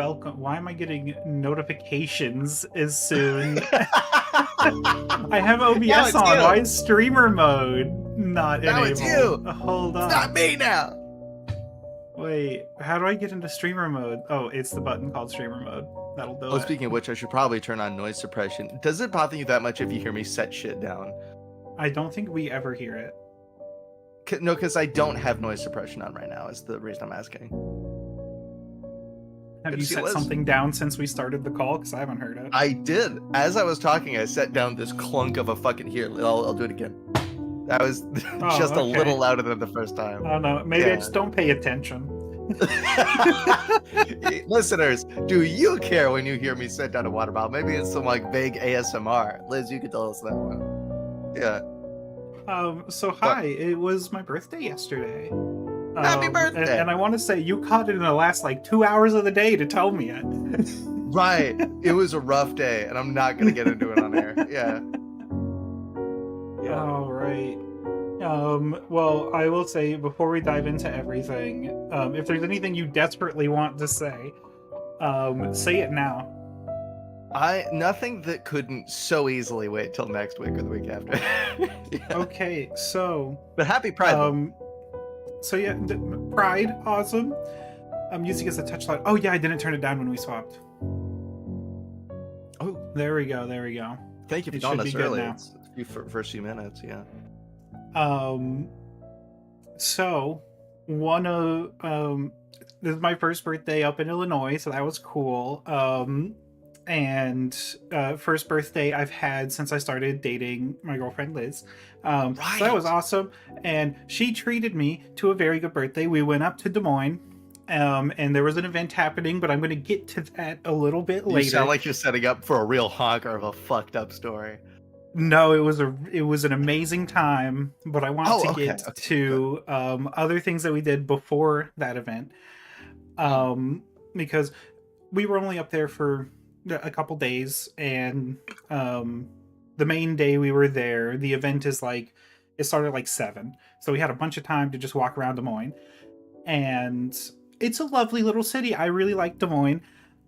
welcome. Why am I getting notifications as soon? I have Now OBS it's on. you. Why is streamer mode not Now enabled? it's you. Hold on. It's not me now. Wait, how do I get into streamer mode? Oh, it's the button called streamer mode. That'll do Oh, it. speaking of which, I should probably turn on noise suppression. Does it bother you that much if you hear me set shit down? I don't think we ever hear it. No, because I don't have noise suppression on right now, is the reason I'm asking. Have Good you to see set Liz. something down since we started the call? Because I haven't heard it. I did. As I was talking, I set down this clunk of a fucking... Here, I'll do it again. That was just a little louder than the first time. Oh no, maybe I just don't pay attention. Listeners, do you care when you hear me set down a water bottle? Maybe it's some like vague ASMR. Liz, you could tell us that one. Yeah. So hi, it was my birthday yesterday. Happy birthday! And I want to say you caught it in the last like 2 hours of the day to tell me it. Right. It was a rough day, and I'm not gonna get into it on air. Yeah. All right. Well, I will say before we dive into everything, if there's anything you desperately want to say it now. Nothing that couldn't so easily wait till next week or the week after. Yeah. Okay, so. But happy Pride. So yeah, Pride, awesome. I'm using it as a touchlight. Oh yeah, I didn't turn it down when we swapped. Oh, there we go. There we go. Thank you for telling us early. It's first few minutes, yeah. So one of this is my first birthday up in Illinois, so that was cool. And first birthday I've had since I started dating my girlfriend Liz. Right. So that was awesome, and she treated me to a very good birthday. We went up to Des Moines, and there was an event happening, but I'm going to get to that a little bit later. You sound like you're setting up for a real honker of a fucked up story. No, it was an amazing time, but I want to get to other things that we did before that event, because we were only up there for a couple days, and the main day we were there, the event is like, it started like 7, so we had a bunch of time to just walk around Des Moines, and it's a lovely little city. I really like Des Moines.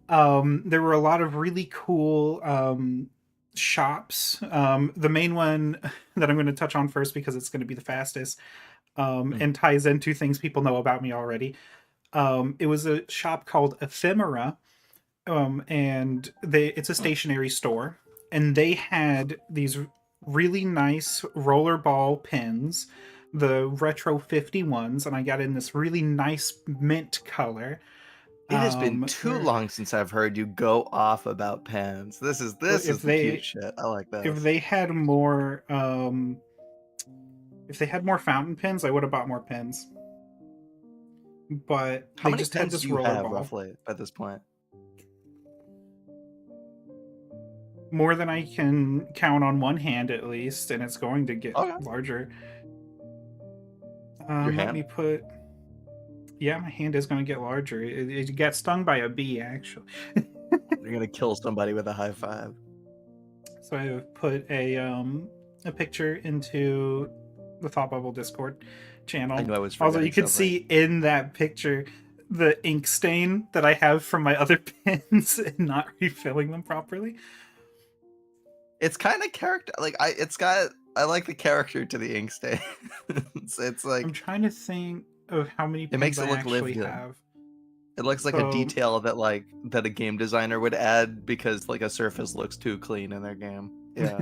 There were a lot of really cool shops. The main one that I'm going to touch on first because it's going to be the fastest and ties into things people know about me already. It was a shop called Ephemera, and it's a stationery store, and they had these really nice rollerball pins, the retro 51s, and I got in this really nice mint color. It has been too long since I've heard you go off about pens. This is the cute shit. I like that. If they had more fountain pens, I would have bought more pens. But how many pens do you have roughly at this point? More than I can count on one hand, at least, and it's going to get larger. Let me put. Yeah, my hand is going to get larger. It got stung by a bee, actually. You're going to kill somebody with a high five. So I have put a picture into the Thought Bubble Discord channel. I knew I was also, you can see in that picture the ink stain that I have from my other pens and not refilling them properly. It's kind of character, like I like the character to the ink stain. it's like, I'm trying to think of how many pens it makes it look actually have. It looks like a detail that a game designer would add because like a surface looks too clean in their game. Yeah.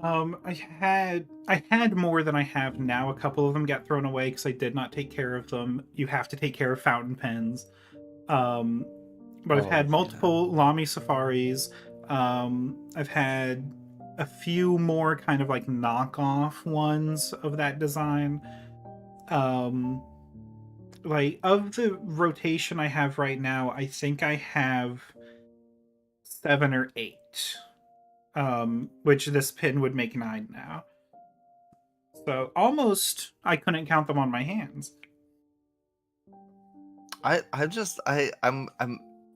I had more than I have now. A couple of them got thrown away because I did not take care of them. You have to take care of fountain pens. But I've had multiple Lamy Safaris. I've had a few more kind of like knockoff ones of that design. Like of the rotation I have right now, I think I have 7 or 8. Which this pin would make 9 now. So almost I couldn't count them on my hands.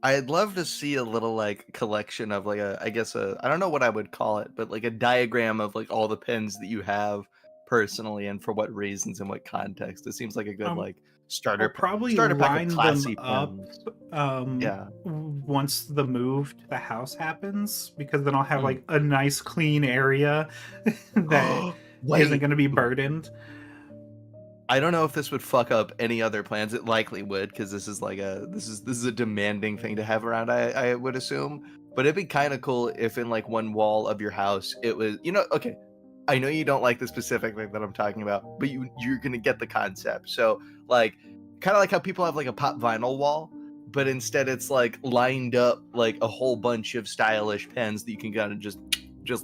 I'd love to see a little like collection of like I don't know what I would call it, but like a diagram of like all the pens that you have personally and for what reasons and what context. It seems like a good like I'll probably starter pack of line them classy up pens. Yeah. once the move to the house happens, because then I'll have Mm. like a nice clean area that isn't Wait. going to be burdened. I don't know if this would fuck up any other plans. It likely would, because this is like this is a demanding thing to have around. I would assume, but it'd be kind of cool if in like one wall of your house it was, okay. I know you don't like the specific thing that I'm talking about, but you're gonna get the concept. So like, kind of like how people have like a pop vinyl wall, but instead it's like lined up like a whole bunch of stylish pens that you can kind of just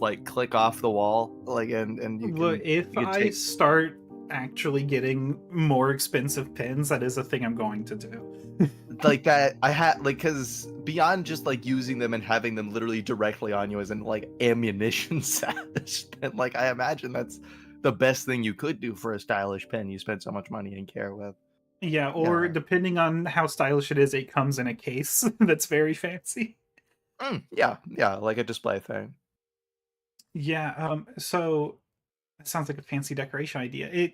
like click off the wall, like and Look, if you can I take. start actually getting more expensive pins, that is a thing I'm going to do. Like that I had like, because beyond just like using them and having them literally directly on you as in like ammunition sash pen, like I imagine that's the best thing you could do for a stylish pen you spend so much money and care with. Yeah, or Yeah. depending on how stylish it is, it comes in a case that's very fancy. Yeah, like a display thing. Yeah, so that sounds like a fancy decoration idea. It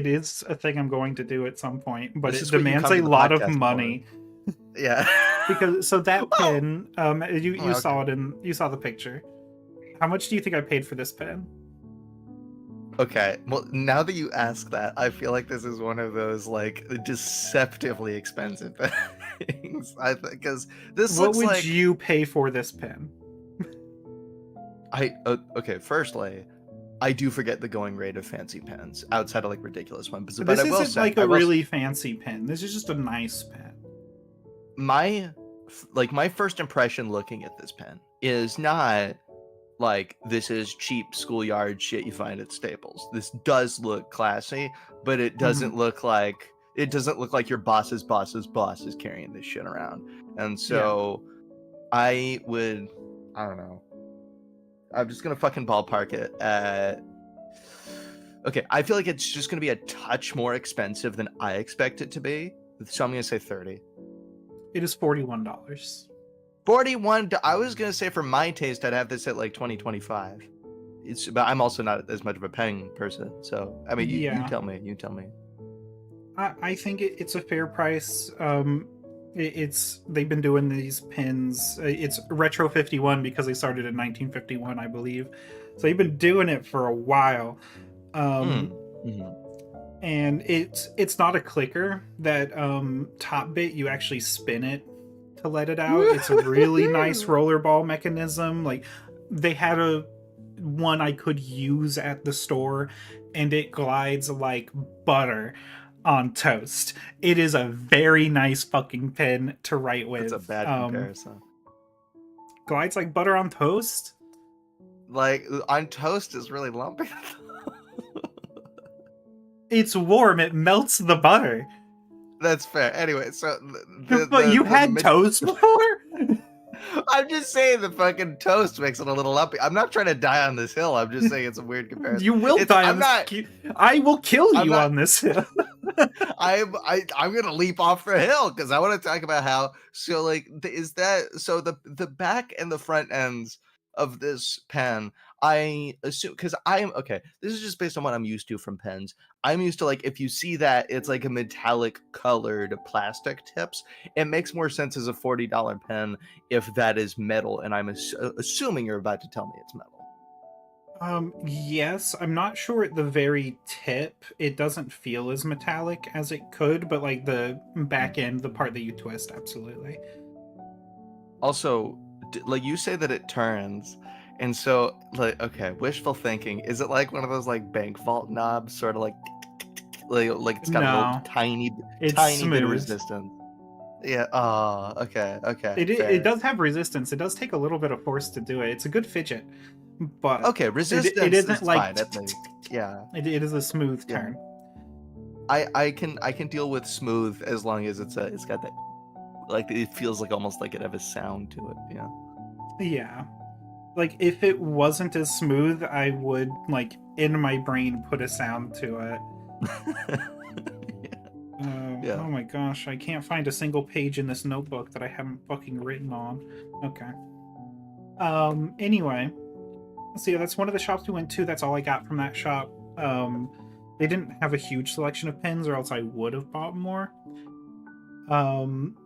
is a thing I'm going to do at some point, but This it is what you demands come a to the lot of podcast for. money. Yeah. Because so that Well, pen, you okay. saw it you saw the picture. How much do you think I paid for this pen? Okay, well, now that you ask that, I feel like this is one of those like deceptively expensive things. I think because this What looks would like you pay for this pen? okay. Firstly, I do forget the going rate of fancy pens outside of like ridiculous ones, but This I will isn't say, like a really fancy pen. This is just a nice pen. my my first impression looking at this pen is not like this is cheap schoolyard shit you find at Staples. This does look classy, but Mhm. it doesn't look like your boss's boss is carrying this shit around. And Yeah. so I don't know. I'm just gonna fucking ballpark it at. Okay, I feel like it's just gonna be a touch more expensive than I expect it to be. So I'm gonna say 30. It is $41. 41. I was gonna say for my taste, I'd have this at like 2025. But I'm also not as much of a pen person, so I mean, you Yeah. tell me. You tell me. I think it's a fair price. It's they've been doing these pins. It's Retro 51 because they started in 1951, I believe. So they've been doing it for a while. Um, Mm. Hmm. and it's not a clicker. That top bit, you actually spin it to let it out. It's a really nice rollerball mechanism. Like they had a one I could use at the store, and it glides like butter on toast. It is a very nice fucking pen to write That's a with. bad comparison. Glides like butter on toast. Like on toast is really lumpy. It's warm. It melts the butter. That's fair. Anyway, so But you had toast before? I'm just saying the fucking toast makes it a little lumpy. I'm not trying to die on this hill. I'm just saying it's a weird comparison. You will die on I'm this. not. I will kill I'm you not. on this hill. I'm gonna leap off the hill because I want to talk about how is that so the back and the front ends of this pen. I assume because I'm okay. This is just based on what I'm used to from pens. I'm used to like if you see that it's like a metallic colored plastic tips. It makes more sense as a $40 pen if that is metal, and I'm assuming you're about to tell me it's metal. Yes, I'm not sure at the very tip. It doesn't feel as metallic as it could, but like the back end, the part that you twist, absolutely. Also, like you say that it turns, and so like okay, wishful thinking. Is it like one of those like bank vault knobs, sort of like it's got a little No, tiny it's tiny bit of smooth. resistance? Yeah. Oh, okay, It fair. does have resistance. It does take a little bit of force to do it. It's a good fidget, but Okay, it resistance isn't is like fine at least. Yeah, it is a smooth yeah. turn. I can deal with smooth as long as it's got that like it feels like almost like it have a sound to it. Yeah. Yeah. Like if it wasn't as smooth, I would like in my brain put a sound to it. Yeah. Oh my gosh, I can't find a single page in this notebook that I haven't fucking written on. Okay. Anyway. So yeah, that's one of the shops we went to. That's all I got from that shop. They didn't have a huge selection of pens, or else I would have bought more.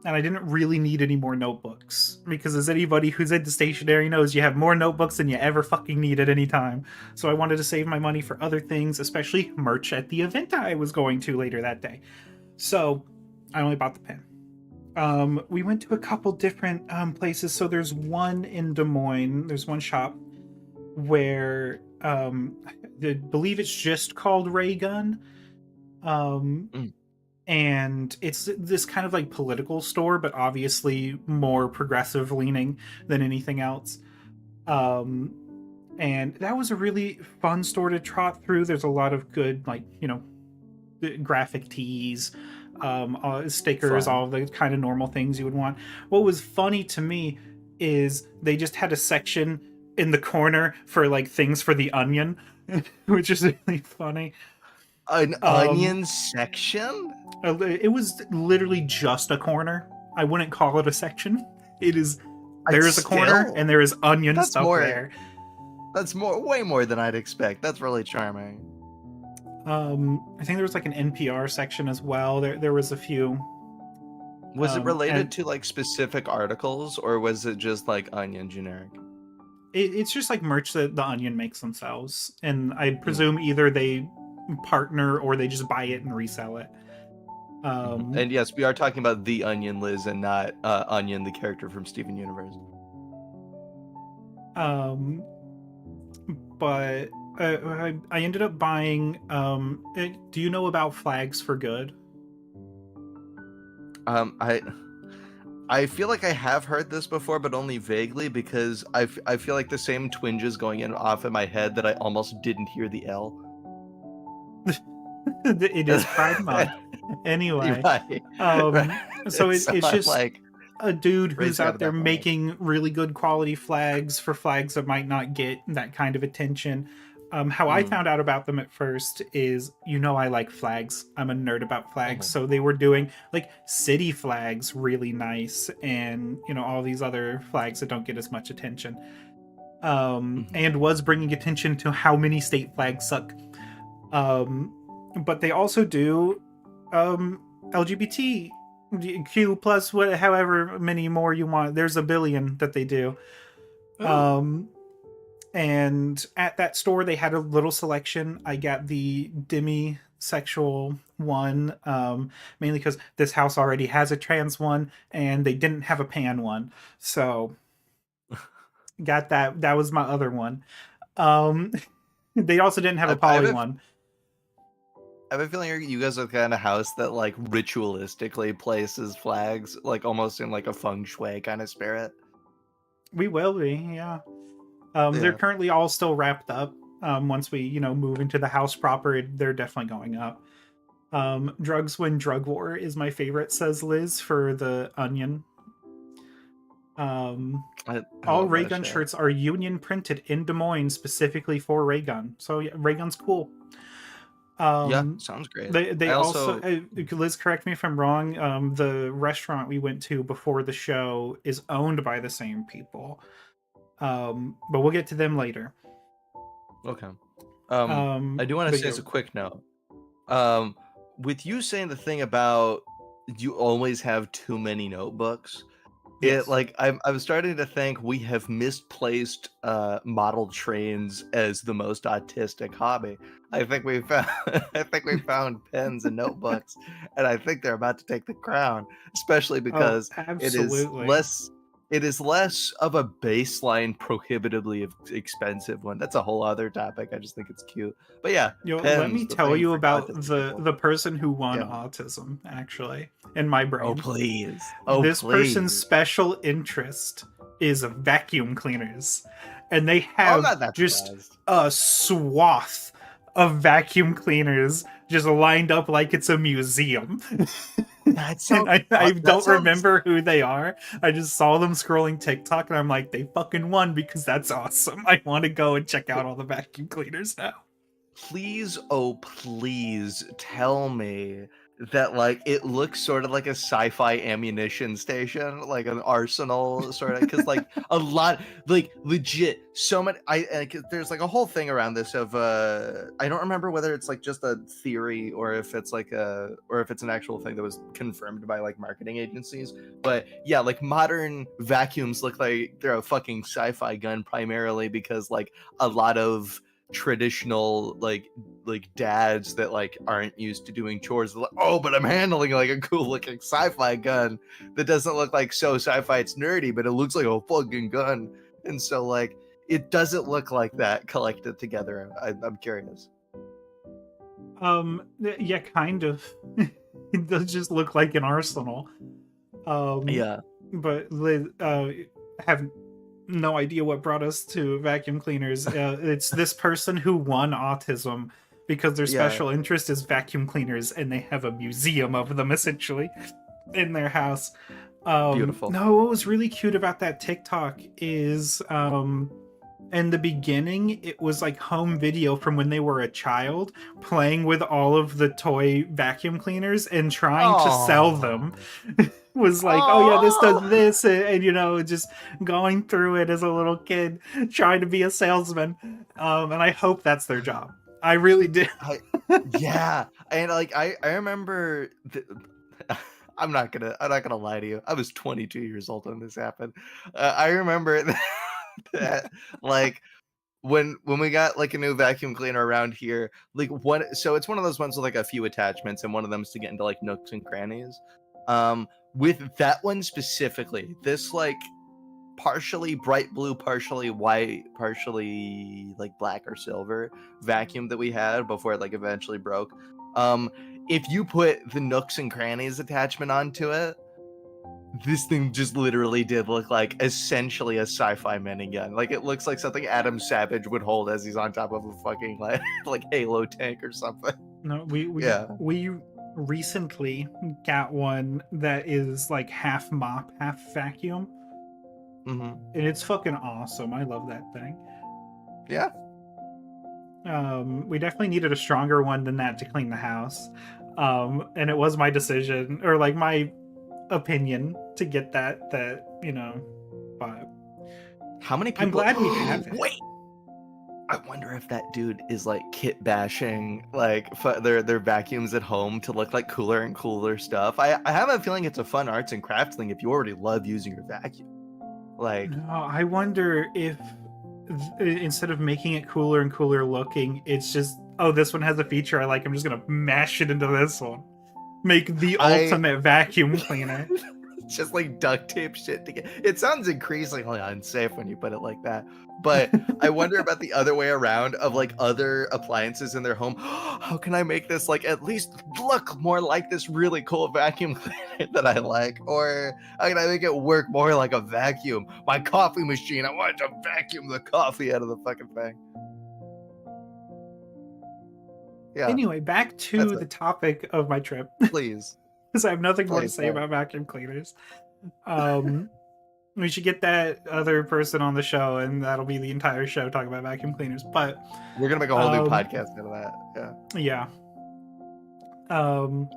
And I didn't really need any more notebooks because, as anybody who's into stationery knows, you have more notebooks than you ever fucking need at any time. So I wanted to save my money for other things, especially merch at the event I was going to later that day. So I only bought the pen. We went to a couple different places. So there's one in Des Moines. There's one shop where I believe it's just called Ray Gun. Mm. And it's this kind of like political store, but obviously more progressive leaning than anything else. Um, and that was a really fun store to trot through. There's a lot of good, like, graphic tees, stickers, Fun. all the kind of normal things you would want. What was funny to me is they just had a section in the corner for like things for the Onion, which is really funny. An Um, onion section? it was literally just a corner. I wouldn't call it a section. It is I'd there is a corner and still. there is onion That's stuff more. there. That's way more than I'd expect. That's really charming. I think there was like an NPR section as well. There was a few. Was it related And to like specific articles, or was it just like onion generic? it's just like merch that the Onion makes themselves, and I Mm, presume either they partner or they just buy it and resell it. mhm. Um, And yes, we are talking about the Onion Liz and not Onion, the character from Steven Universe. um, but I ended up buying. Do you know about Flags for Good? Um, I I feel like I have heard this before, but only vaguely because I feel like the same twinges going in off in my head that I almost didn't hear the L. It is Pride Month. You're Anyway, right, um, so right. So it's I'm just like a dude who's racing out out the there back of my head. making really good quality flags for flags that might not get that kind of attention. How I Mm, found out about them at first is, I like flags. I'm a nerd about flags. mhm, So they were doing like city flags really nice, and all these other flags that don't get as much attention. mhm, And was bringing attention to how many state flags suck. Um, but they also do LGBTQ plus however many more you want. There's a billion that they do. oh, Um, and at that store, they had a little selection. I got the demisexual one, mainly because this house already has a trans one, and they didn't have a pan one, so got that. That was my other one. Um, they also didn't have a I poly one. have a feeling you guys are the kind of house that like ritualistically places flags, like almost in like a feng shui kind of spirit. We will be, yeah. They're Yeah. currently all still wrapped up. Once we, move into the house proper, they're definitely going up. Drugs Win Drug War is my favorite, says Liz for the Onion. Um, I all love that Raygun shit. shirts are union printed in Des Moines specifically for Raygun. So yeah, Raygun's cool. Yeah, Um, sounds great. they I also, also Liz, correct me if I'm wrong. The restaurant we went to before the show is owned by the same people. But we'll get to them later. okay. I do want to But say yeah, as a quick note. Um, with you saying the thing about you always have too many notebooks, it yes. like I'm starting to think we have misplaced model trains as the most autistic hobby. I think we found I think we found pens and notebooks, and I think they're about to take the crown, especially Oh, because absolutely. it is less of a baseline prohibitively expensive one. That's a whole other topic. I just think it's cute. But yeah, Let pens, me the tell thing you for about autistic the people. the person who won Yeah. autism, actually, in my Oh brain. please. Oh This person's please. special interest is vacuum cleaners, and they Oh, I'm have not that just surprised. a swath of vacuum cleaners just lined up like it's a museum. That And sounds I that don't sounds remember who they are. I just saw them scrolling TikTok, and I'm like, they fucking won because that's awesome. I want to go and check out all the vacuum cleaners now. please, oh please tell me that like it looks sort of like a sci-fi ammunition station, like an arsenal sort of, because like a lot, like legit so many, there's like a whole thing around this of I don't remember whether it's like just a theory or if it's like or if it's an actual thing that was confirmed by like marketing agencies, but yeah, like modern vacuums look like they're a fucking sci-fi gun primarily because like a lot of traditional like dads that like aren't used to doing chores, like, oh, but I'm handling like a cool looking sci-fi gun that doesn't look like so sci-fi it's nerdy, but it looks like a fucking gun. And so like it doesn't look like that collected together. I'm curious. Yeah, kind of. It does just look like an arsenal. Um, Yeah. but have no idea what brought us to vacuum cleaners. It's this person who won autism because their Yeah. special interest is vacuum cleaners, and they have a museum of them essentially in their house. Beautiful. No, what was really cute about that TikTok is in the beginning it was like home video from when they were a child playing with all of the toy vacuum cleaners and trying to sell them. Oh. Was like, oh yeah, this does Oh. this, and you know, just going through it as a little kid trying to be a salesman. And I hope that's their job. I really do. Yeah, and like I remember I'm not gonna lie to you. I was 22 years old when this happened. I remember that like when we got like a new vacuum cleaner around here, like one, so it's one of those ones with like a few attachments, and one of them is to get into like nooks and crannies. With that one specifically, this like partially bright blue, partially white, partially like black or silver vacuum that we had before it like eventually broke. Um, if you put the nooks and crannies attachment onto it, this thing just literally did look like essentially a sci-fi minigun. Like it looks like something Adam Savage would hold as he's on top of a fucking like Halo tank or something. No, Yeah. we recently got one that is like half mop, half vacuum, Hmm. and it's fucking awesome. I love that thing. Yeah. We definitely needed a stronger one than that to clean the house. And it was my decision, or like my opinion, to get that, you know, but How many I'm people? glad we have it. Wait. I wonder if that dude is like kit bashing like their vacuums at home to look like cooler and cooler stuff. I have a feeling it's a fun arts and crafts thing if you already love using your vacuum. Like, No, I wonder if instead of making it cooler and cooler looking, it's just, oh, this one has a feature I like, I'm just gonna mash it into this one. Make the I ultimate vacuum cleaner. just like duct tape shit together. It sounds increasingly unsafe when you put it like that. But I wonder about the other way around of like other appliances in their home. How can I make this like at least look more like this really cool vacuum cleaner that I like? Or how can I make it work more like a vacuum? My coffee machine, I want to vacuum the coffee out of the fucking thing. Yeah, Anyway, back that's to the it. topic of my trip, Please. because I have nothing more to Please, say yeah. about vacuum cleaners. Um, we should get that other person on the show, and that'll be the entire show talking about vacuum cleaners. But We're gonna make a whole new um, podcast out of that. Yeah. yeah. Um,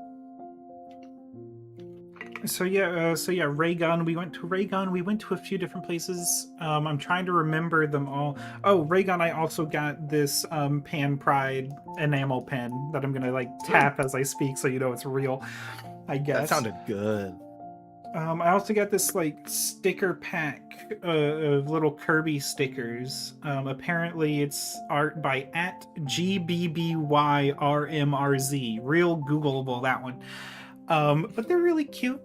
so yeah, Raygun. We went to Raygun. We went to a few different places. I'm trying to remember them all. Oh, Raygun. I also got this Pan Pride enamel pen that I'm gonna like tap as I speak, so you know it's real. I That guess. sounded good. I also got this like sticker pack of little Kirby stickers. Apparently, it's art by @GBBYRMRZ. Real Googleable, that one. But they're really cute.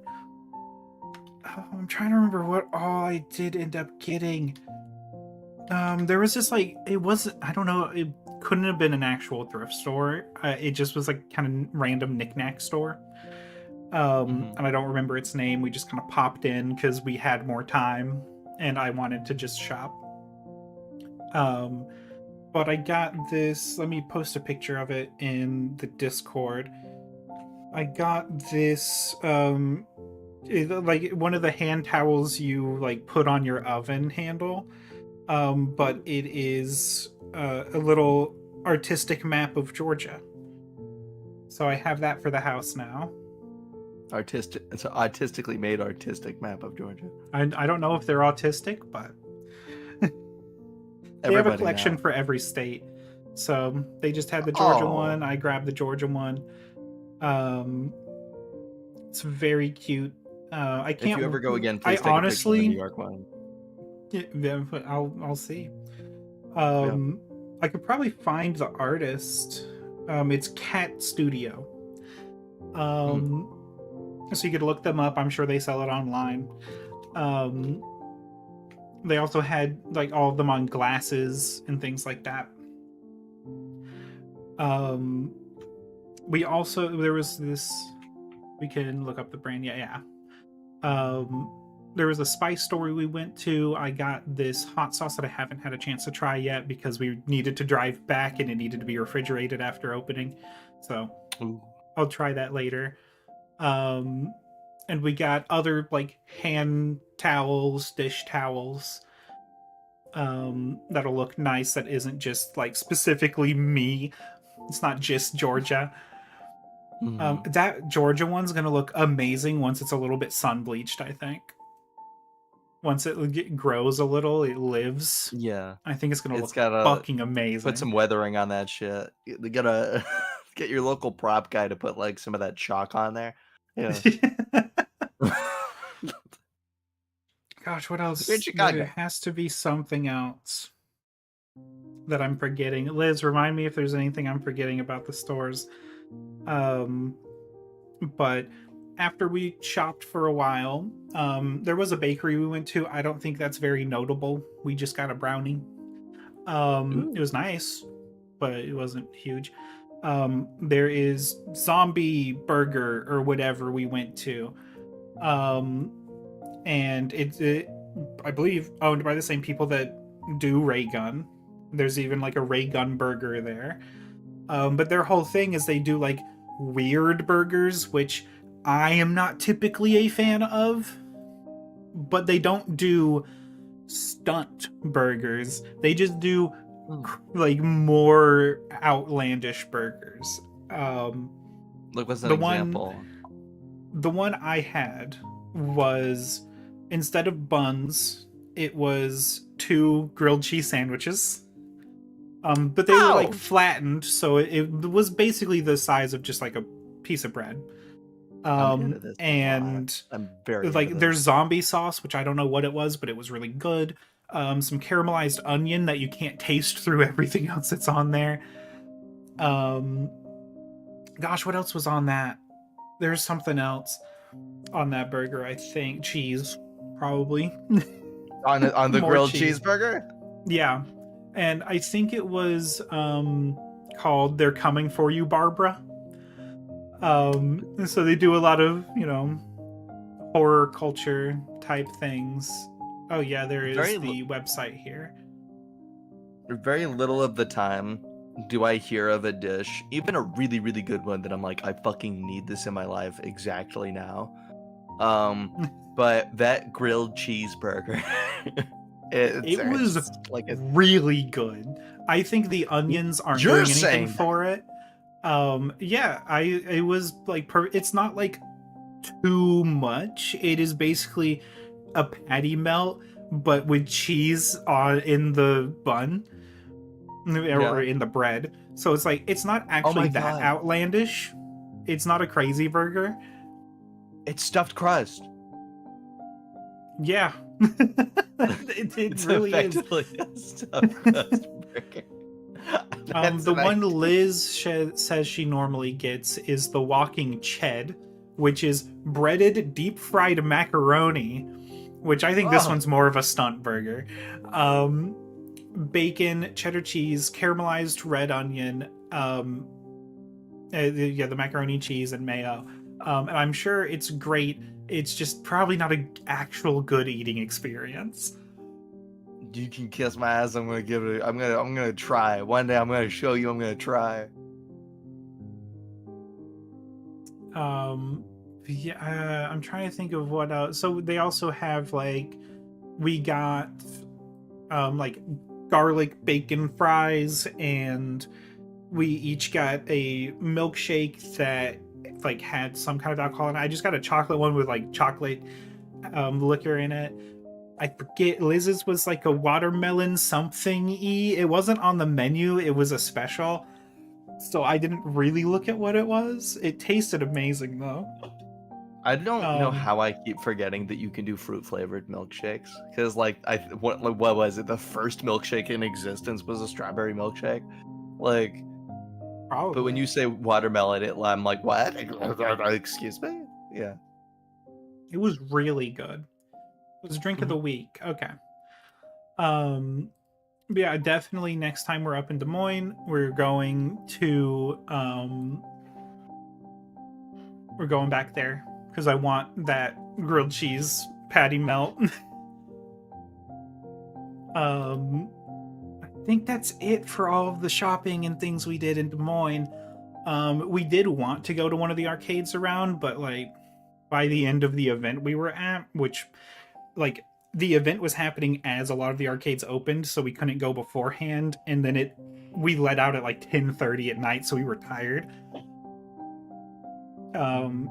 I'm trying to remember what all I did end up getting. There was just like, it wasn't, I don't know, it couldn't have been an actual thrift store. It just was like kind of random knickknack store. Mhm. And I don't remember its name. We just kind of popped in because we had more time and I wanted to just shop. But I got this, let me post a picture of it in the Discord. I got this like one of the hand towels you like put on your oven handle, but it is a little artistic map of Georgia. So I have that for the house now. It's an artistically made artistic map of Georgia. I don't know if they're autistic, but they have a Everybody collection now. for every state. So they just had the Georgia Oh, one. I grabbed the Georgia one. It's very cute. I if you ever can't. go again, I please take a picture of the New honestly, York one. yeah, I'll see. Yeah. I could probably find the artist. It's Cat Studio. So you could look them up. I'm sure they sell it online. They also had like all of them on glasses and things like that. We also there was this. We can look up the brand. Yeah. There was a spice store we went to. I got this hot sauce that I haven't had a chance to try yet because we needed to drive back and it needed to be refrigerated after opening. So Ooh. I'll try that later. And we got other like hand towels, dish towels. That'll look nice. That isn't just like specifically me. It's not just Georgia. That Georgia one's gonna look amazing once it's a little bit sun bleached, I think. Once it grows a little, it lives. Yeah. I think it's gonna It's look gotta fucking amazing. put some weathering on that shit. You gotta get your local prop guy to put like some of that chalk on there. Yeah. Gosh, what You're in else? There Chicago. has to be something else that I'm forgetting. Liz, remind me if there's anything I'm forgetting about the stores. But after we shopped for a while, there was a bakery we went to. I don't think that's very notable. We just got a brownie. It was nice, but it wasn't huge. There is Zombie Burger or whatever we went to. And it I believe owned by the same people that do Ray Gun. There's even like a Ray Gun burger there. But their whole thing is they do like weird burgers, which I am not typically a fan of. But they don't do stunt burgers. They just do like more outlandish burgers. Look, what's an example? The one I had was, instead of buns, it was 2 grilled cheese sandwiches. But they were like flattened, so it was basically the size of just like a piece of bread. And I'm very like there's zombie sauce, which I don't know what it was, but it was really good. Some caramelized onion that you can't taste through everything else that's on there. Gosh, what else was on that? There's something else on that burger, I think. Cheese, probably. on the grilled cheeseburger? Yeah. And I think it was called They're Coming For You, Barbara. So they do a lot of, horror culture type things. Oh yeah, there is the website here. Very little of the time do I hear of a dish, even a really, really good one, that I'm like, I fucking need this in my life exactly now. But that grilled cheeseburger, it was like really good. I think the onions aren't doing anything for it. It was like it's not like too much. It is basically a patty melt, but with cheese in the bun or in the bread. So it's like it's not actually that outlandish. It's not a crazy burger. It's stuffed crust. Yeah. It really effectively is a stuffed crust burger. The one Liz says she normally gets is the Walking Ched, which is breaded deep fried macaroni, which I think this one's more of a stunt burger. Bacon, cheddar cheese, caramelized red onion, the macaroni cheese and mayo. And I'm sure it's great. It's just probably not an actual good eating experience. You can kiss my ass. I'm gonna try. One day I'm gonna show you. I'm gonna try. I'm trying to think of what else. So they also have we got like garlic bacon fries, and we each got a milkshake that like had some kind of alcohol in it. I just got a chocolate one with like chocolate liquor in it. I forget, Liz's was like a watermelon something y. It wasn't on the menu, it was a special. So I didn't really look at what it was. It tasted amazing though. I don't know Um, how I keep forgetting that you can do fruit flavored milkshakes. Because what was it? The first milkshake in existence was a strawberry milkshake. Like, but when Probably. you say watermelon, I'm like, what? Excuse me? Yeah. It was really good. It was drink of the Mhm. week. Okay. Um, but yeah, definitely next time we're up in Des Moines, we're going back there because I want that grilled cheese patty melt. um, I think that's it for all of the shopping and things we did in Des Moines. We did want to go to one of the arcades around, but like by the end of the event we were at, which like the event was happening as a lot of the arcades opened, so we couldn't go beforehand, and then we let out at like 10:30 at night, so we were tired.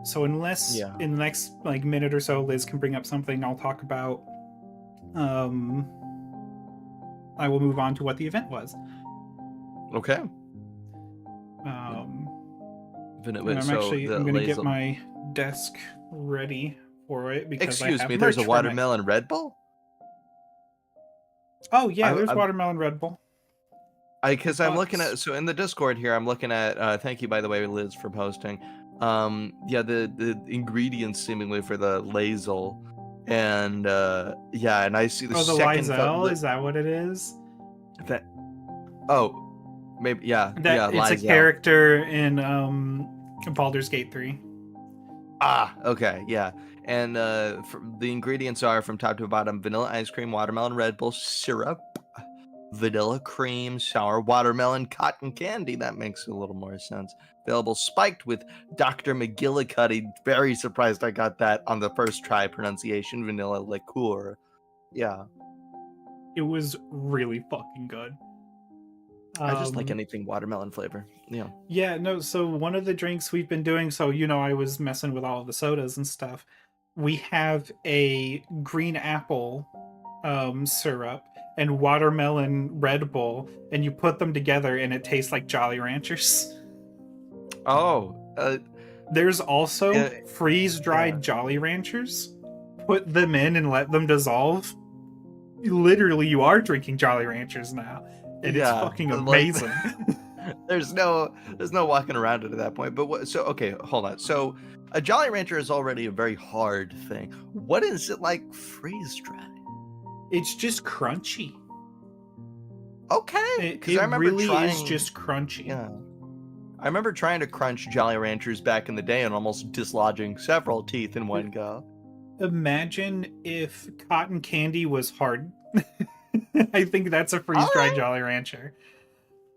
So unless Yeah. in the next like minute or so Liz can bring up something I'll talk about, um, I will move on to what the event was. Okay. Um, and Wait, so I'm the gonna get Lazel. my desk ready for it because I Excuse have me, there's a merch from it. watermelon Red Bull? Oh yeah, I, there's I'm watermelon Red Bull. because I'm looking But at, so in the Discord here, I'm looking at thank you by the way, Liz, for posting. Yeah, the ingredients seemingly for the Lazel. And yeah, and I see the oh, the second Lizel, is that what it is? that oh, maybe That it's a Lizel. character in Baldur's Gate 3. Ah, okay, yeah. And the ingredients are from top to bottom: vanilla ice cream, watermelon Red Bull syrup, vanilla cream, sour watermelon, cotton candy. That makes a little more sense. Available spiked with Dr. McGillicuddy. Very surprised I got that on the first try pronunciation. Vanilla liqueur. Yeah, It was really fucking good. I just like Um anything watermelon flavor. Yeah. yeah, no, so one of the drinks we've been doing, so I was messing with all of the sodas and stuff. We have a green apple syrup and watermelon Red Bull, and you put them together and it tastes like Jolly Ranchers. Oh, There's also yeah, freeze yeah. dried Jolly Ranchers. Put them in and let them dissolve. Literally, you are drinking Jolly Ranchers now, and it's Yeah, fucking like amazing. there's no walking around it at that point. But what? So okay, hold on. So a Jolly Rancher is already a very hard thing. What is it like freeze dried? It's just crunchy. Okay, It, because I it remember really is trying. just crunchy. Yeah, I remember trying to crunch Jolly Ranchers back in the day and almost dislodging several teeth in one go. Imagine if cotton candy was hard. I think that's a All freeze dried right, Jolly Rancher.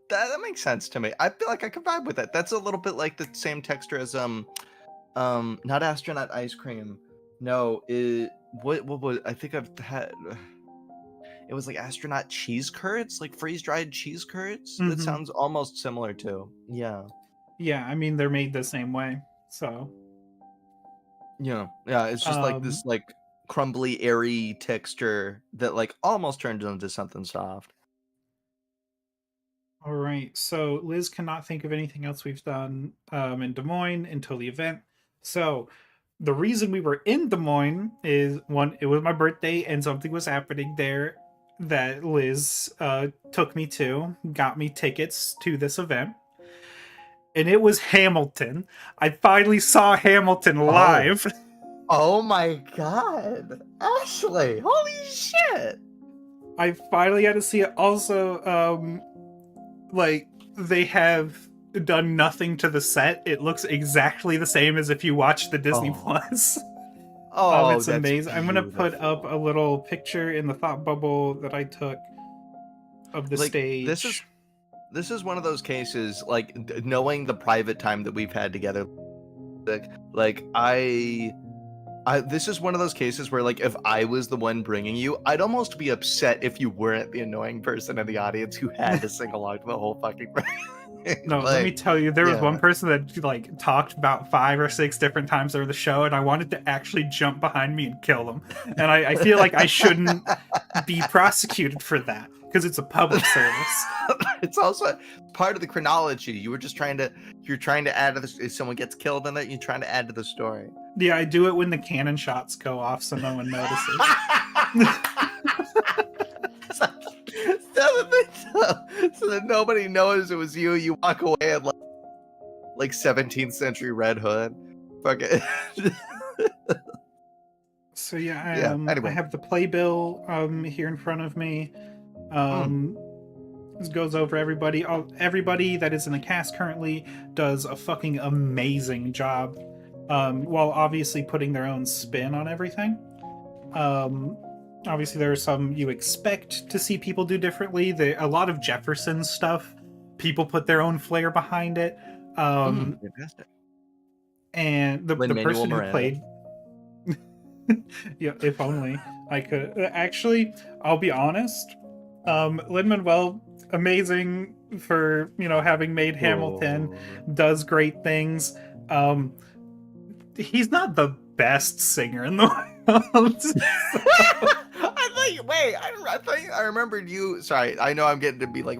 that makes sense to me. I feel like I could vibe with that. That's a little bit like the same texture as not astronaut ice cream. No, what was, I think I've had, it was like astronaut cheese curds, like freeze dried cheese curds. That Hmm. sounds almost similar to. Yeah. Yeah, I mean they're made the same way. So, Yeah. Yeah, it's just like um, this like crumbly airy texture that like almost turns into something soft. all right. So Liz cannot think of anything else we've done in Des Moines until the event. So the reason we were in Des Moines is one, it was my birthday and something was happening there that Liz took me to, got me tickets to this event, and it was Hamilton. I finally saw Hamilton Oh. live. Oh my god. Ashley, holy shit. I finally got to see it. Also, like they have done nothing to the set. It looks exactly the same as if you watch the Disney Oh. Plus. Oh, It's that's amazing. I'm gonna put up a beautiful. little picture in the thought bubble that I took of the Like stage. this is one of those cases like knowing the private time that we've had together, like I this is one of those cases where like if I was the one bringing you, I'd almost be upset if you weren't the annoying person in the audience who had to sing along to the whole fucking thing. No, let me Like, tell you, there was one yeah. person that like talked about 5 or 6 different times over the show, and I wanted to actually jump behind me and kill them. And I feel like I shouldn't be prosecuted for that because it's a public service. It's also part of the chronology. You're trying to add to this. If someone gets killed in it, you're trying to add to the story. Yeah, I do it when the cannon shots go off so no one notices. So that nobody knows it was you. You walk away in like 17th century Red Hood. Fuck it. So yeah, Yeah. I Anyway. have the playbill here in front of me. This goes over everybody. Everybody that is in the cast currently does a fucking amazing job, while obviously putting their own spin on everything. Obviously, there are some you expect to see people do differently. A lot of Jefferson stuff, people put their own flair behind it. Fantastic. And the Lin-Manuel person who Miranda. played, yeah, if only I could. Actually, I'll be honest. Lin-Manuel, amazing for having made Hamilton, does great things. He's not the best singer in the world. I remembered you. Sorry, I know I'm getting to be like,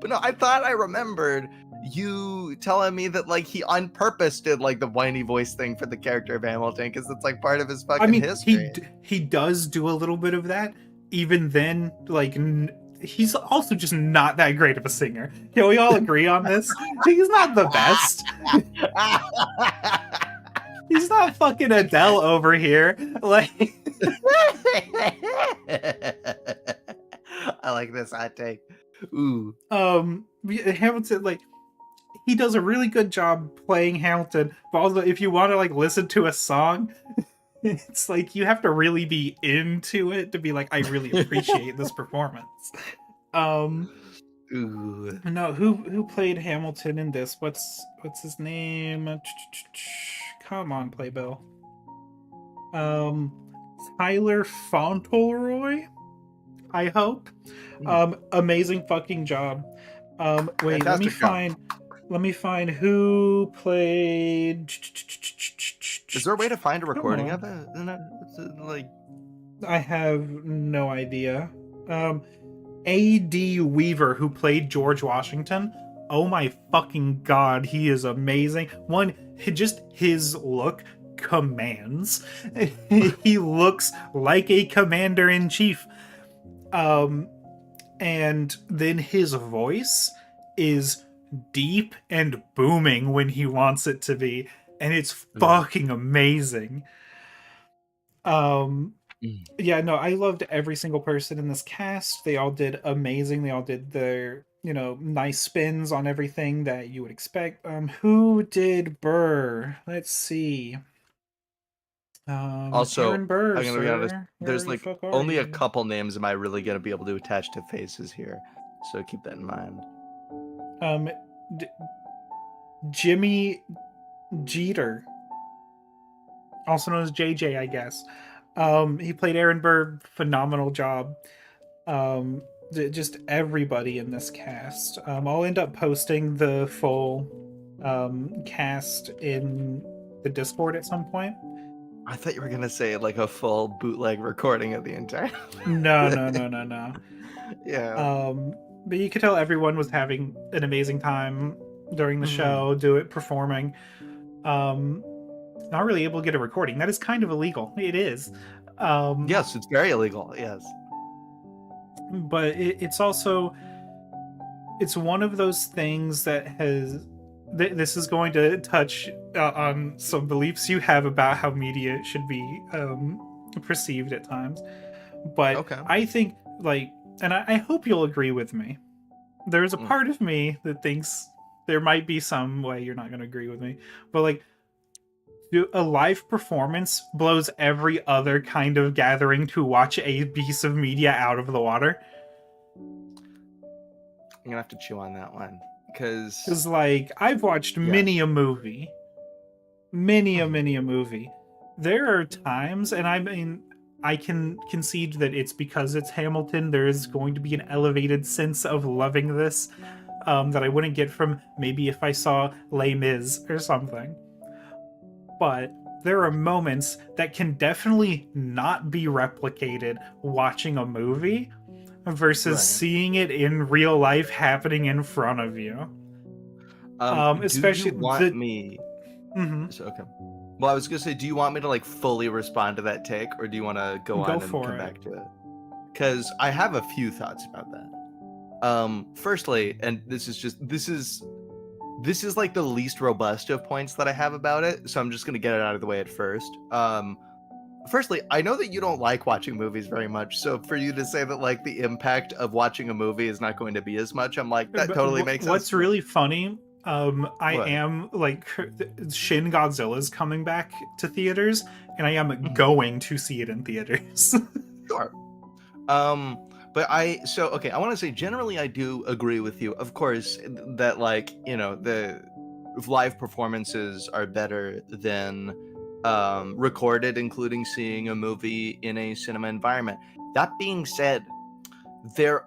but no, I thought I remembered you telling me that like he on purpose did like the whiny voice thing for the character of Hamilton because it's like part of his fucking I mean, history. he does do a little bit of that. Even then, like he's also just not that great of a singer. Yeah, we all agree on this. He's not the best. He's not fucking Adele over here. Like, I like this hot take. Ooh. Hamilton, like, he does a really good job playing Hamilton, but also if you want to like listen to a song, it's like you have to really be into it to be like, I really appreciate this performance. Ooh. No, who played Hamilton in this? What's his name? Come on, Playbill. Tyler Fauntleroy, I hope. Amazing fucking job. Wait, Fantastic let me find who played. Is there a way to find a recording of it? Like, I have no idea. A.D. Weaver, who played George Washington. Oh my fucking god, he is amazing. Just his look commands. He looks like a commander-in-chief. And then his voice is deep and booming when he wants it to be, and it's fucking amazing. Yeah, no, I loved every single person in this cast. They all did amazing. They all did their, nice spins on everything that you would expect. Who did Burr? Let's see. Also, Aaron Burr, I'm gonna be honest. There's Where the like fuck are only a you? couple names am I really gonna be able to attach to faces here, so keep that in mind. Jimmy Jeter, also known as JJ, I guess. He played Aaron Burr, phenomenal job. Just everybody in this cast. I'll end up posting the full cast in the Discord at some point. I thought you were gonna say like a full bootleg recording of the entire. No. Yeah. But you could tell everyone was having an amazing time during the show, performing. Not really able to get a recording. That is kind of illegal. It is. Yes, it's very illegal. Yes. But it's also, it's one of those things that has. This is going to touch on some beliefs you have about how media should be perceived at times. But Okay. I think, like, and I hope you'll agree with me. There's a part of me that thinks there might be some way you're not going to agree with me. But, like, a live performance blows every other kind of gathering to watch a piece of media out of the water. I'm gonna have to chew on that one because like I've watched many a movie. There are times, and I mean, I can concede that it's because it's Hamilton. There is going to be an elevated sense of loving this. that I wouldn't get from maybe if I saw Les Mis or something. But there are moments that can definitely not be replicated watching a movie versus Right. seeing it in real life happening in front of you. Do you Especially want the. me? Mhm. So, okay. Well, I was gonna say, do you want me to like fully respond to that take, or do you want to go Go on and for come it. back to it? Because I have a few thoughts about that. Firstly, and this is like the least robust of points that I have about it, so I'm just gonna get it out of the way at first. Firstly, I know that you don't like watching movies very much, so for you to say that like the impact of watching a movie is not going to be as much, I'm like, that But totally makes sense what's to me. really funny, I What? am like Shin Godzilla's coming back to theaters, and I am Mhm. going to see it in theaters. Sure. Um, but okay, I want to say generally I do agree with you. Of course, that like, the live performances are better than recorded, including seeing a movie in a cinema environment. That being said,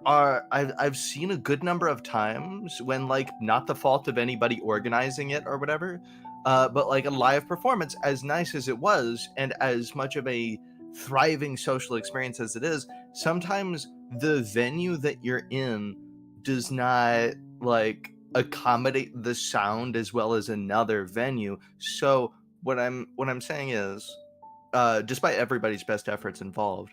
I've seen a good number of times when like not the fault of anybody organizing it or whatever, but like a live performance, as nice as it was and as much of a thriving social experience as it is, sometimes the venue that you're in does not like accommodate the sound as well as another venue. So what I'm saying is, despite everybody's best efforts involved,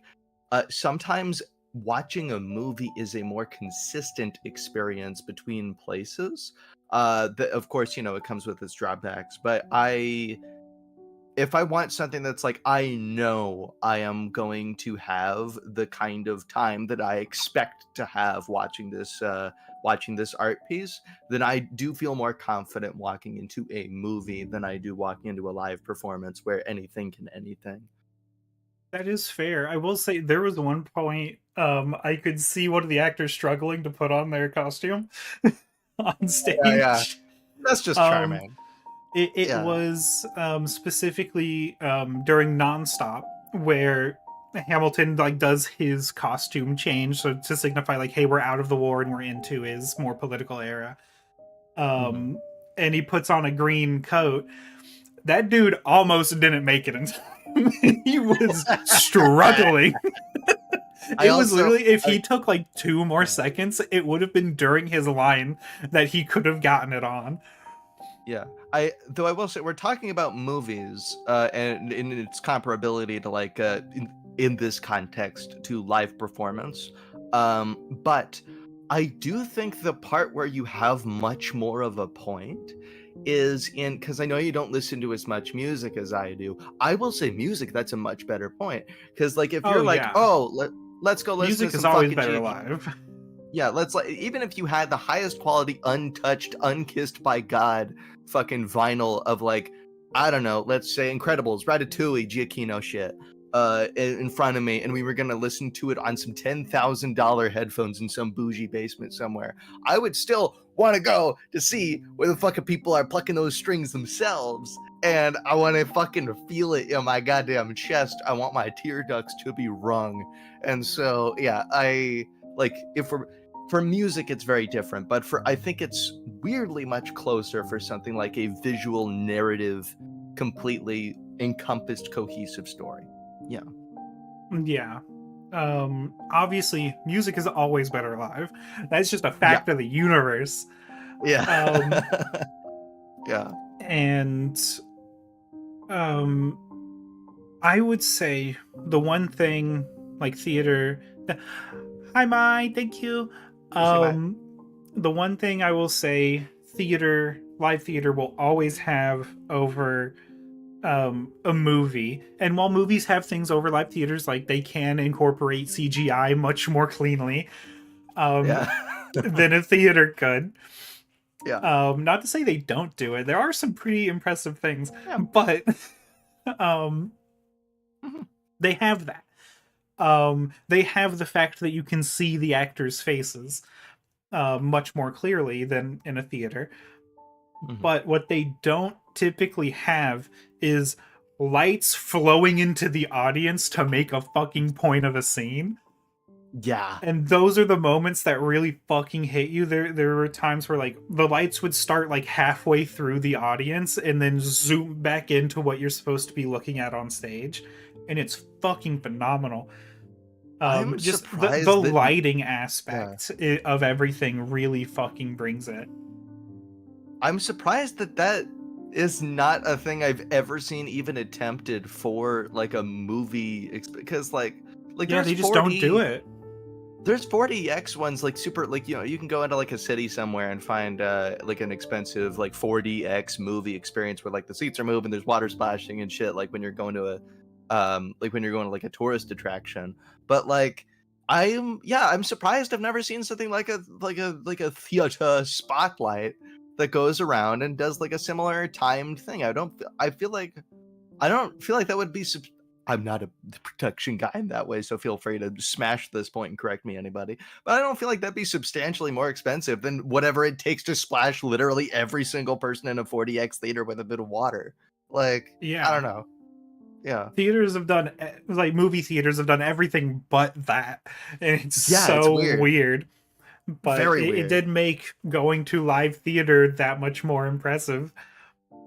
sometimes watching a movie is a more consistent experience between places. Of course, it comes with its drawbacks, but if I want something that's like I know I am going to have the kind of time that I expect to have watching this art piece, then I do feel more confident walking into a movie than I do walking into a live performance where anything can anything. That is fair. I will say there was one point I could see one of the actors struggling to put on their costume on Yeah, yeah. stage. That's just Um, charming. it Yeah. was specifically during Nonstop where Hamilton like does his costume change so to signify like, hey, we're out of the war and we're into his more political era. Mhm. Um, and he puts on a green coat. That dude almost didn't make it in time. He was struggling. I It was also literally, if I he took like 2 more yeah. seconds, it would have been during his line that he could have gotten it on. Yeah. I will say we're talking about movies, and in its comparability to like in this context to live performance. But I do think the part where you have much more of a point is in, because I know you don't listen to as much music as I do. I will say music, that's a much better point. Because like if Oh you're like, yeah, oh, let's go listen to music is some always fucking better G. live. Yeah, let's like, even if you had the highest quality, untouched, unkissed by God fucking vinyl of like, I don't know, let's say Incredibles, Ratatouille, Giacchino shit, in front of me, and we were gonna listen to it on some $10,000 headphones in some bougie basement somewhere, I would still want to go to see where the fucking people are plucking those strings themselves. And I want to fucking feel it in my goddamn chest. I want my tear ducts to be wrung. And so, yeah, I like if we're for music it's very different, but for I think it's weirdly much closer for something like a visual narrative, completely encompassed cohesive story. Yeah. Yeah. Obviously, music is always better live. That's just a Yeah. fact of the universe. Yeah. Um, Yeah. and um, I would say the one thing like theater. Hi, Mai. Thank you. See my Um, the one thing I will say, live theater will always have over a movie. And while movies have things over live theaters, like they can incorporate CGI much more cleanly um, yeah. than a theater could. Yeah. Not to say they don't do it. There are some pretty impressive things, Yeah. but um, Mhm. they have that. They have the fact that you can see the actors' faces much more clearly than in a theater. Mhm. But what they don't typically have is lights flowing into the audience to make a fucking point of a scene. Yeah. And those are the moments that really fucking hit you. There were times where like the lights would start like halfway through the audience and then zoom back into what you're supposed to be looking at on stage, and it's fucking phenomenal. I'm Just the surprised that lighting yeah. aspect of everything really fucking brings it. I'm surprised that that is not a thing I've ever seen even attempted for like a movie because like Yeah, there's they just don't do 4D it. there's 40x ones like super like you can go into like a city somewhere and find like an expensive like 4DX movie experience where like the seats are moving, there's water splashing and shit like when you're going to a like when you're going to like a tourist attraction. But like I'm surprised I've never seen something like a theater spotlight that goes around and does like a similar timed thing. I don't feel like that would be I'm not a protection guy in that way, so feel free to smash this point and correct me, anybody. But I don't feel like that'd be substantially more expensive than whatever it takes to splash literally every single person in a 40x theater with a bit of water. Like, I Yeah. don't know. Yeah. Theaters have done like movie theaters have done everything but that, and it's Yeah, it's so weird. weird. But Very it weird. did make going to live theater that much more impressive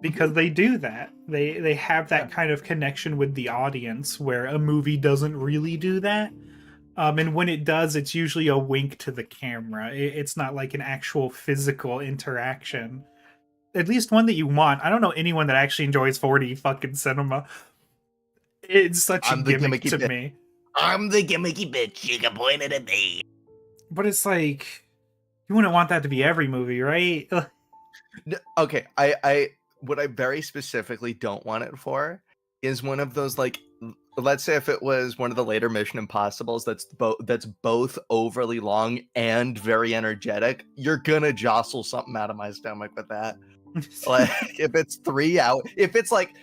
because Mhm. they do that. They have Yeah. that kind of connection with the audience where a movie doesn't really do that. And when it does, it's usually a wink to the camera. It's not like an actual physical interaction. At least one that you want. I don't know anyone that actually enjoys 4D fucking cinema. It's such a I'm the gimmick gimmicky to bitch. me. I'm the gimmicky bitch. You can point it at me. But it's like you wouldn't want that to be every movie, right? Okay, I what I very specifically don't want it for is one of those like let's say if it was one of the later Mission Impossibles that's both overly long and very energetic, you're gonna jostle something out of my stomach with that. Like if it's 3 hours, if it's like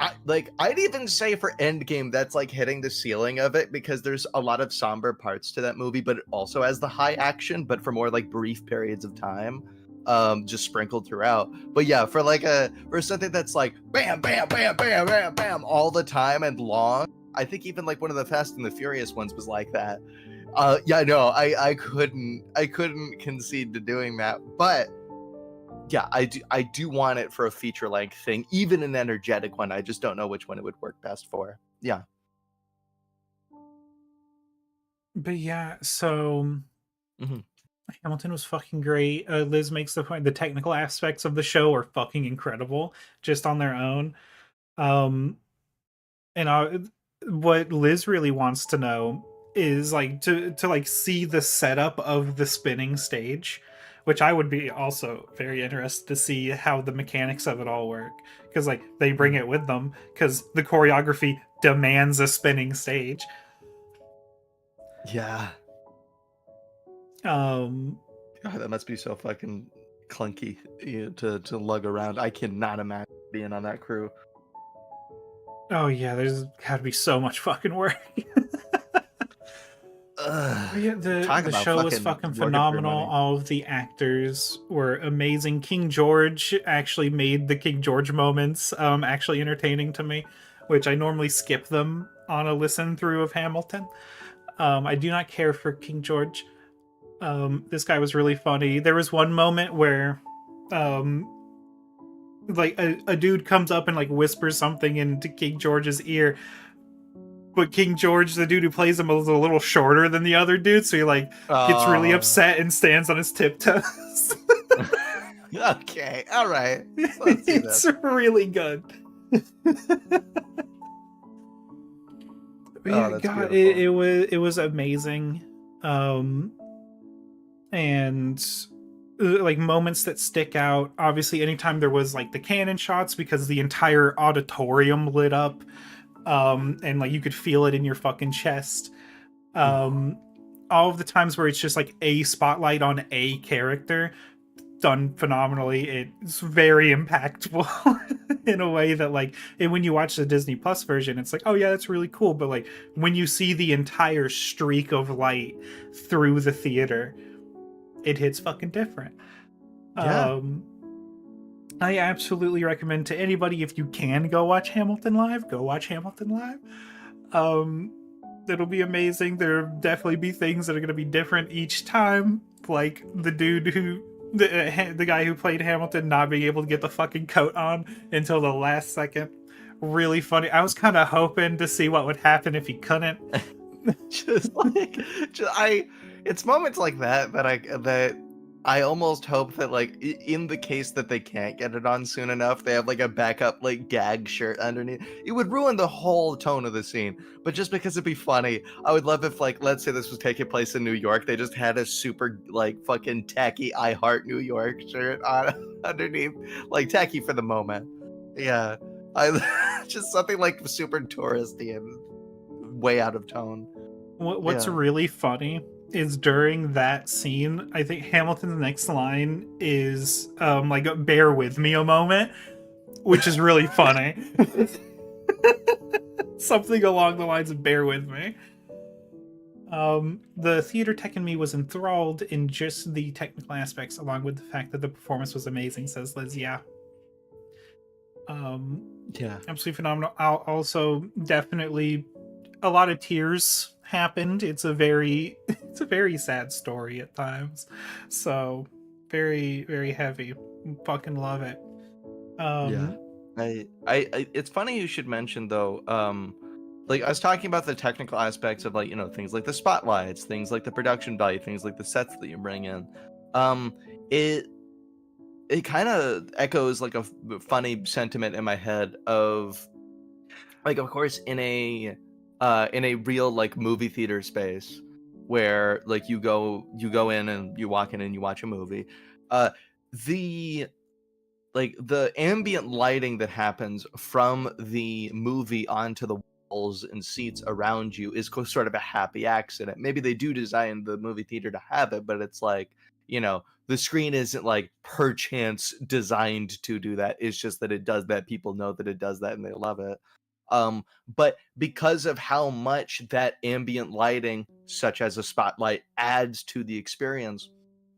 I'd even say for Endgame that's like hitting the ceiling of it because there's a lot of somber parts to that movie, but it also has the high action, but for more like brief periods of time, just sprinkled throughout. But yeah, for something that's like bam, bam, bam, bam, bam, bam all the time and long. I think even like one of the Fast and the Furious ones was like that. Yeah, no, I couldn't concede to doing that, but yeah, I do want it for a feature length thing, even an energetic one. I just don't know which one it would work best for. Yeah. But yeah, so Hmm. Hamilton was fucking great. Liz makes the point the technical aspects of the show are fucking incredible just on their own. Um, and what Liz really wants to know is like to like see the setup of the spinning stage, which I would be also very interested to see how the mechanics of it all work because like they bring it with them because the choreography demands a spinning stage. Yeah. Um, God, that must be so fucking clunky to lug around. I cannot imagine being on that crew. oh yeah, there's got to be so much fucking work. Ugh. But yeah, Talk the about show was fucking fucking working for your phenomenal. money. All of the actors were amazing. King George actually made the King George moments actually entertaining to me, which I normally skip them on a listen through of Hamilton. I do not care for King George. This guy was really funny. There was one moment where um like a dude comes up and like whispers something into King George's ear, but King George, the dude who plays him, is a little shorter than the other dude, so he like gets really Oh. upset and stands on his tiptoes. Okay. All right. Let's see It's this. really good. But Oh, yeah, that's God, beautiful. it was amazing, um, and like moments that stick out. Obviously, anytime there was like the cannon shots because the entire auditorium lit up, and like you could feel it in your fucking chest. Ooh. Um, all of the times where it's just like a spotlight on a character done phenomenally. It's very impactful in a way that like and when you watch the Disney Plus version, it's like, oh yeah, that's really cool. But like when you see the entire streak of light through the theater, it hits fucking different. Yeah. Um I absolutely recommend to anybody if you can go watch Hamilton live, go watch Hamilton live. Um It'll be amazing. There'll definitely be things that are going to be different each time. Like the dude who, the guy who played Hamilton not being able to get the fucking coat on until the last second. Really funny. I was kind of hoping to see what would happen if he couldn't. Just like, it's moments like that I almost hope that like in the case that they can't get it on soon enough, they have like a backup like gag shirt underneath. It would ruin the whole tone of the scene, but just because it'd be funny, I would love if like, let's say this was taking place in New York, they just had a super like fucking tacky I Heart New York shirt on underneath, like tacky for the moment. Yeah, I just something like super touristy and way out of tone. What's Yeah. really funny is during that scene, I think Hamilton's next line is like a bear with me a moment, which is really funny. Something along the lines of bear with me. The theater tech in me was enthralled in just the technical aspects, along with the fact that the performance was amazing, says Liz. Yeah. Yeah. Absolutely phenomenal. Also, definitely a lot of tears happened. It's a very it's a very sad story at times. So very, very heavy. Fucking love it. Yeah. Um It's funny you should mention though, like I was talking about the technical aspects of like, you know, things like the spotlights, things like the production value, things like the sets that you bring in. Um, it it kind of echoes like a funny sentiment in my head of like, of course, in a real like movie theater space where like you go in and you walk in and you watch a movie. The like the ambient lighting that happens from the movie onto the walls and seats around you is sort of a happy accident. Maybe they do design the movie theater to have it, but it's like, you know, the screen isn't like perchance designed to do that. It's just that it does that. People know that it does that and they love it. But because of how much that ambient lighting, such as a spotlight, adds to the experience,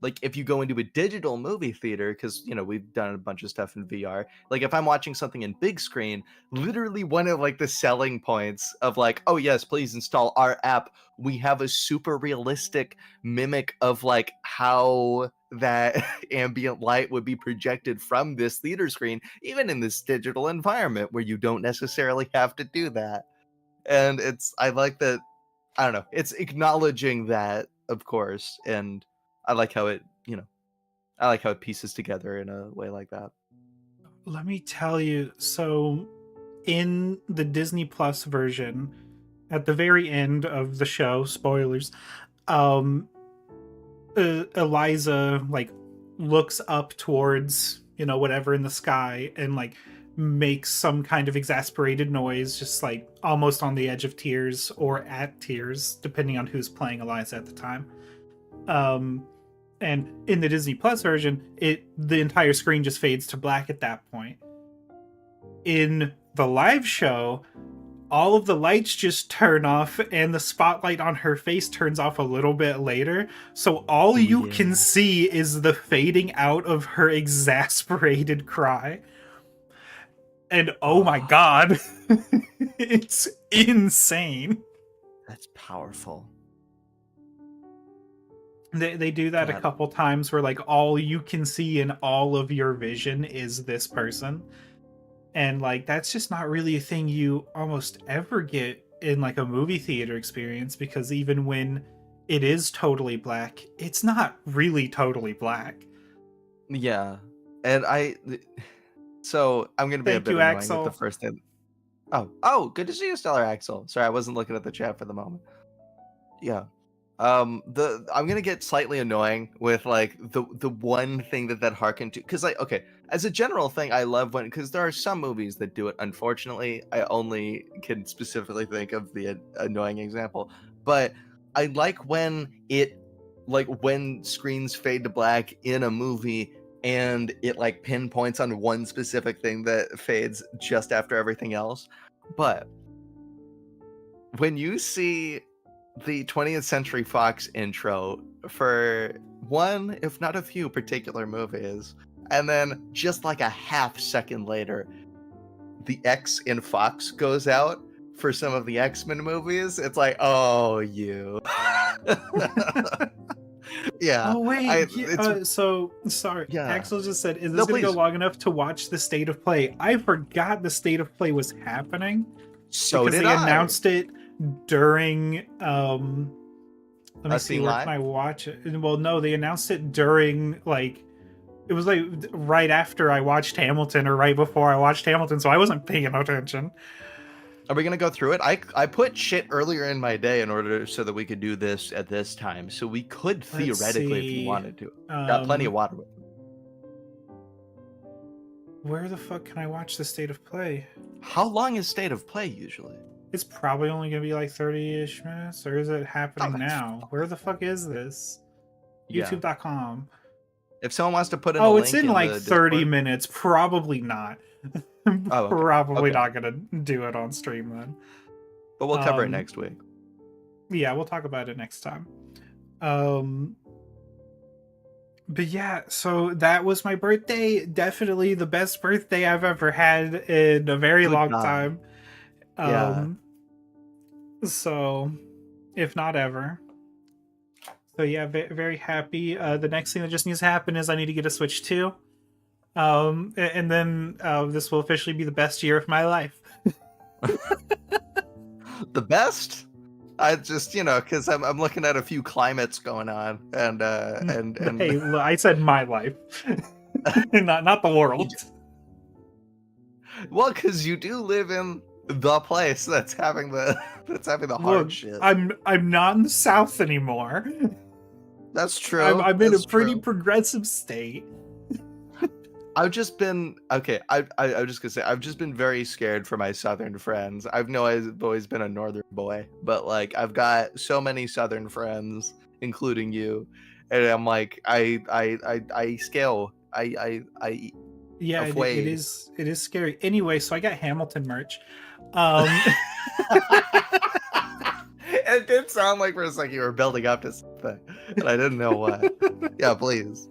like if you go into a digital movie theater, because you know we've done a bunch of stuff in VR, like if I'm watching something in big screen, literally one of like the selling points of like, oh yes, please install our app, we have a super realistic mimic of like how that ambient light would be projected from this theater screen, even in this digital environment where you don't necessarily have to do that. And it's, I like that, I don't know, it's acknowledging that, of course, and I like how it, you know, I like how it pieces together in a way like that. Let me tell you, so in the Disney Plus version, at the very end of the show, spoilers, um Eliza like looks up towards, you know, whatever in the sky and like makes some kind of exasperated noise, just like almost on the edge of tears or at tears, depending on who's playing Eliza at the time. Um, and in the Disney Plus version, the entire screen just fades to black at that point. In the live show, all of the lights just turn off and the spotlight on her face turns off a little bit later. So all Oh you can yeah. see is the fading out of her exasperated cry. And oh my Oh, god, it's insane. that's powerful. They do that a God. couple times where like all you can see in all of your vision is this person. And like that's just not really a thing you almost ever get in like a movie theater experience, because even when it is totally black, it's not really totally black. Yeah. And so I'm gonna be a Thank bit you, annoying with the Axel. first thing. Oh, good to see you, Stellar Axel. Sorry, I wasn't looking at the chat for the moment. Yeah. The I'm gonna get slightly annoying with like the one thing that harken to, because like, okay, as a general thing, I love when, because there are some movies that do it. Unfortunately, I only can specifically think of the annoying example, but I like when it, like when screens fade to black in a movie and it like pinpoints on one specific thing that fades just after everything else. But when you see the 20th Century Fox intro for one, if not a few particular movies, and then just like a half second later, the X in Fox goes out for some of the X-Men movies, it's like, oh, you. Yeah, Oh wait, it's so sorry. yeah. Axel just said, "Is this No, going to go please. long enough to watch the state of play?" I forgot the state of play was happening So because did they I. announced it during. Let me Us see, being where can live. I watch it? Well, no, they announced it during like it was like right after I watched Hamilton or right before I watched Hamilton, so I wasn't paying attention. Are we gonna go through it? I put shit earlier in my day in order so that we could do this at this time. So we could Let's theoretically, if you see. wanted to. Got plenty of Um, water with me. where the fuck can I watch the state of play? How long is state of play usually? It's probably only gonna be like 30-ish minutes, or is it Oh, happening that's now? Where the fuck is this? yeah. YouTube.com. If someone wants to put in a Oh, it's link in in like the 30 Discord. minutes. Probably not. Oh, okay. Probably Okay. not gonna do it on stream then. But we'll cover it Um, next week. yeah, we'll talk about it next time. Um, but yeah, so that was my birthday. Definitely the best birthday I've ever had in a very Good long God. time. Yeah. Um, so if not ever. So yeah, very happy. The next thing that just needs to happen is I need to get a Switch 2. And then this will officially be the best year of my life. The best? I just, because I'm looking at a few climates going on, and Hey, I said my life, not the world. well, because you do live in the place that's having the hard Look, shit. I'm not in the South anymore. That's true. I'm in a That's pretty true. progressive state. I've just been okay. I was just gonna say I've just been very scared for my Southern friends. I've always been a Northern boy, but like I've got so many Southern friends, including you, and I'm like I scale. I Yeah, afraid. it is scary. Anyway, so I got Hamilton merch. Um, It did sound like for a second you were building up to something, and I didn't know what. Yeah, please.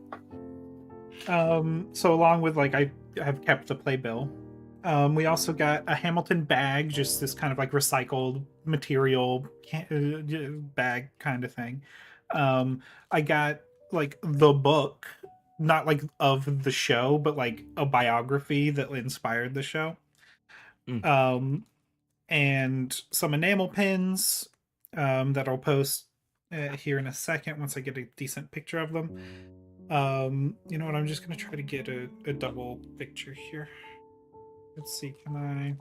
so along with like I have kept the playbill. We also got a Hamilton bag, just this kind of like recycled material bag kind of thing. I got like the book, not like of the show, but like a biography that inspired the show. Mm. Um, and some enamel pins that I'll post here in a second once I get a decent picture of them. You know what? I'm just gonna try to get a double picture here. Let's see, can I?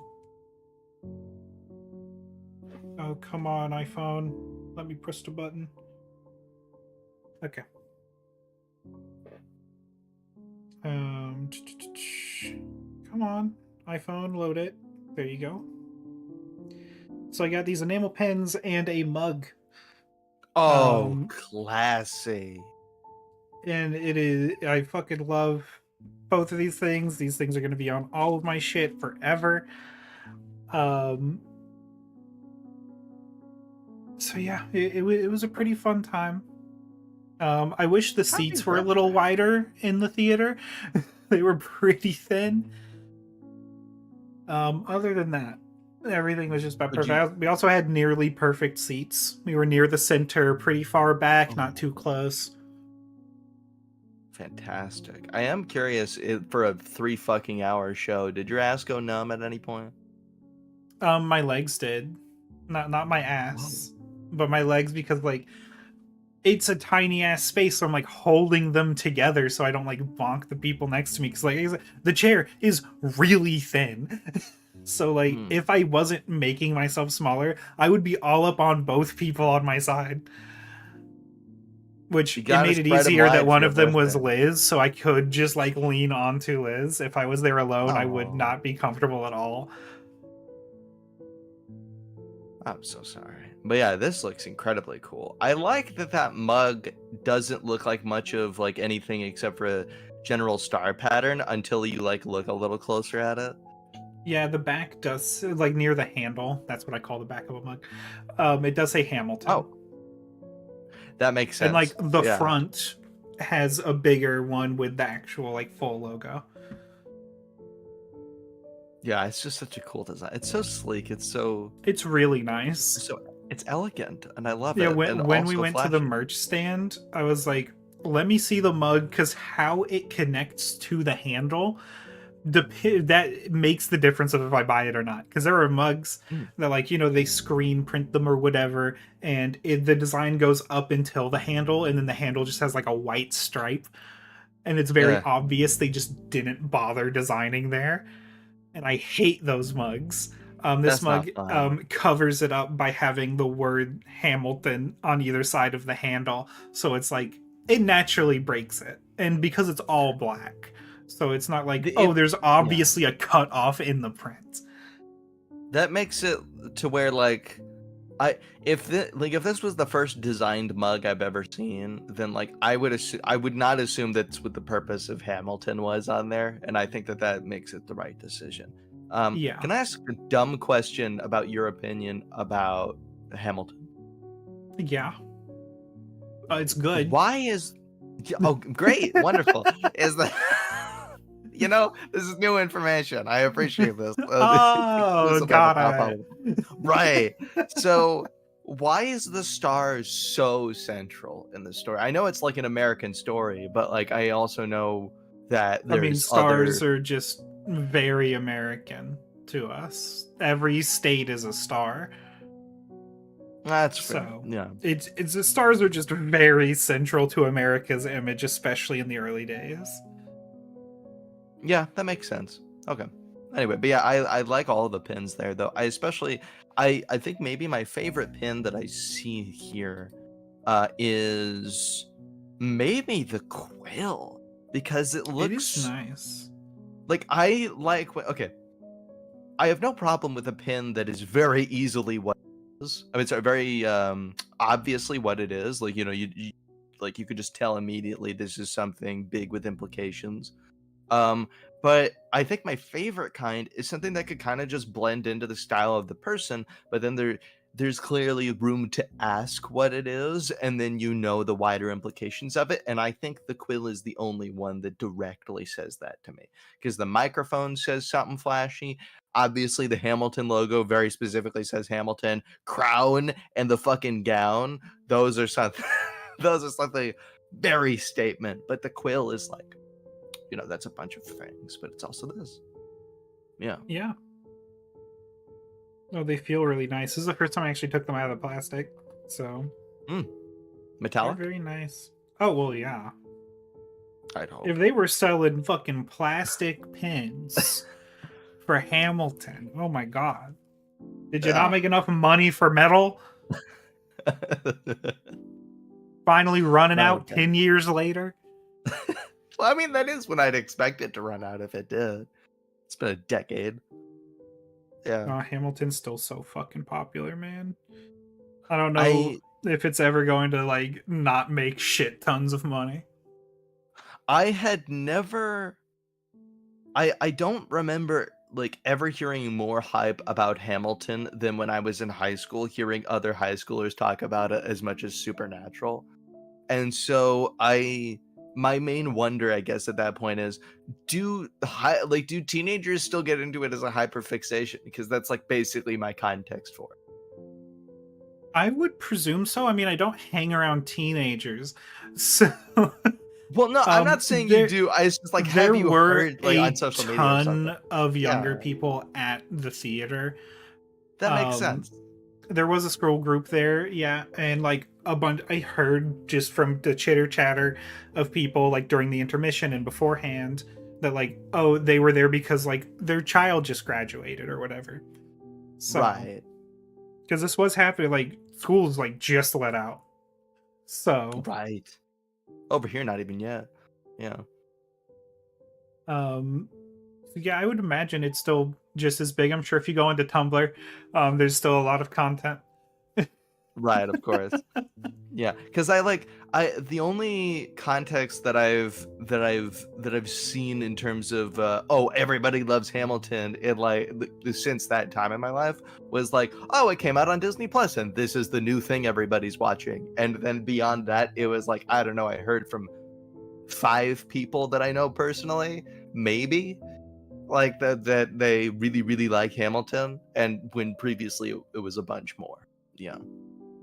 Oh, come on, iPhone. Let me press the button. Okay. Come on, iPhone, load it. There you go. So I got these enamel pens and a mug. Oh, classy. And it is, I fucking love both of these things. These things are going to be on all of my shit forever. So yeah, it was a pretty fun time. I wish the seats were a little wider in the theater. They were pretty thin. Other than that, everything was just about perfect. We also had nearly perfect seats. We were near the center, pretty far back, not too close. Fantastic. I am curious, for a 3 fucking hour show, did your ass go numb at any point? My legs did. Not my ass. But my legs, because like it's a tiny ass space, so I'm like holding them together so I don't like bonk the people next to me, because like the chair is really thin. So like if I wasn't making myself smaller, I would be all up on both people on my side. Which it made it easier that one of them was Liz, so I could just like lean onto Liz. If I was there alone, I would not be comfortable at all. I'm so sorry. But yeah, this looks incredibly cool. I like that mug doesn't look like much of like anything except for a general star pattern until you like look a little closer at it. Yeah, the back does, like near the handle. That's what I call the back of a mug. It does say Hamilton. Oh, that makes sense. And like the front has a bigger one with the actual like full logo. Yeah, it's just such a cool design. It's so sleek. It's really nice. So it's elegant, and I love Yeah, it, when and when we also went to the flashy. merch stand, I was like, let me see the mug because how it connects to the handle, that makes the difference of if I buy it or not. Because there are mugs Mm, that, like, they screen print them or whatever, and the design goes up until the handle, and then the handle just has like a white stripe, and it's very yeah, obvious they just didn't bother designing there, and I hate those mugs. This that's not mug fun. covers it up by having the word Hamilton on either side of the handle, so it's like it naturally breaks it, and because it's all black, so it's not like, The oh, it there's Yeah, obviously a cut off in the print. that makes it to where like I if this was the first designed mug I've ever seen, then like I would not assume that's what the purpose of Hamilton was on there, and I think that that makes it the right decision. Yeah, Can I ask a dumb question about your opinion about Hamilton? yeah, it's good. Why is Oh, great, wonderful. Is that this is new information. I appreciate this. Oh, This will never got pop up. it. Right. So, why is the star so central in the story? I know it's like an American story, but like I also know that I mean, there's stars other. are just very American to us. Every state is a star. That's fair. So Yeah. it's the stars are just very central to America's image, especially in the early days. Yeah, that makes sense. Okay. Anyway, but yeah, I like all of the pins there though. I think maybe my favorite pin that I see here is maybe the quill because it It is looks nice. like okay, I have no problem with a pin that is very easily what it is. I mean, sorry, very obviously what it is. Like you like you could just tell immediately this is something big with implications. Um, but I think my favorite kind is something that could kind of just blend into the style of the person, but then there's clearly room to ask what it is, and then the wider implications of it. And I think the quill is the only one that directly says that to me. Because the microphone says something flashy. Obviously, the Hamilton logo very specifically says Hamilton. Crown and the fucking gown, those are something those are something very statement. But the quill is like that's a bunch of things, but it's also this. Yeah. Yeah. Oh, they feel really nice. This is the first time I actually took them out of the plastic, so Mm. they're Metallic? very nice. Oh well, yeah. I'd hope. If they were selling fucking plastic pins for Hamilton, oh my god, did you not Yeah. make enough money for metal? Finally running out Okay. 10 years later. Well, I mean, that is when I'd expect it to run out if it did. It's been a decade. Yeah. Hamilton's still so fucking popular, man. I don't know I if it's ever going to like not make shit tons of money. I had never I don't remember like ever hearing more hype about Hamilton than when I was in high school hearing other high schoolers talk about it as much as Supernatural. And so my main wonder, I guess, at that point is, do teenagers still get into it as a hyperfixation? Because that's like basically my context for it. I would presume so. I mean, I don't hang around teenagers, so Well, no, I'm not saying you there do. It's just like, have there you were heard like on a social media or something? ton of younger Yeah, people at the theater. that makes Um, sense. there was a scroll group there, yeah, and like a bunch. I heard just from the chitter chatter of people like during the intermission and beforehand that like, oh, they were there because like their child just graduated or whatever. So Right, because this was happening, like schools like just let out. So right. Over here, not even yet. Yeah. um so yeah, I would imagine it's still just as big. I'm sure if you go into Tumblr, there's still a lot of content. Right, of course. Yeah, because I the only context that I've seen in terms of oh, everybody loves Hamilton in like since that time in my life was like, oh, it came out on Disney Plus and this is the new thing everybody's watching. And then beyond that it was like, I don't know, I heard from 5 people that I know personally, maybe. like that they really really like Hamilton, and when previously it was a bunch more. Yeah.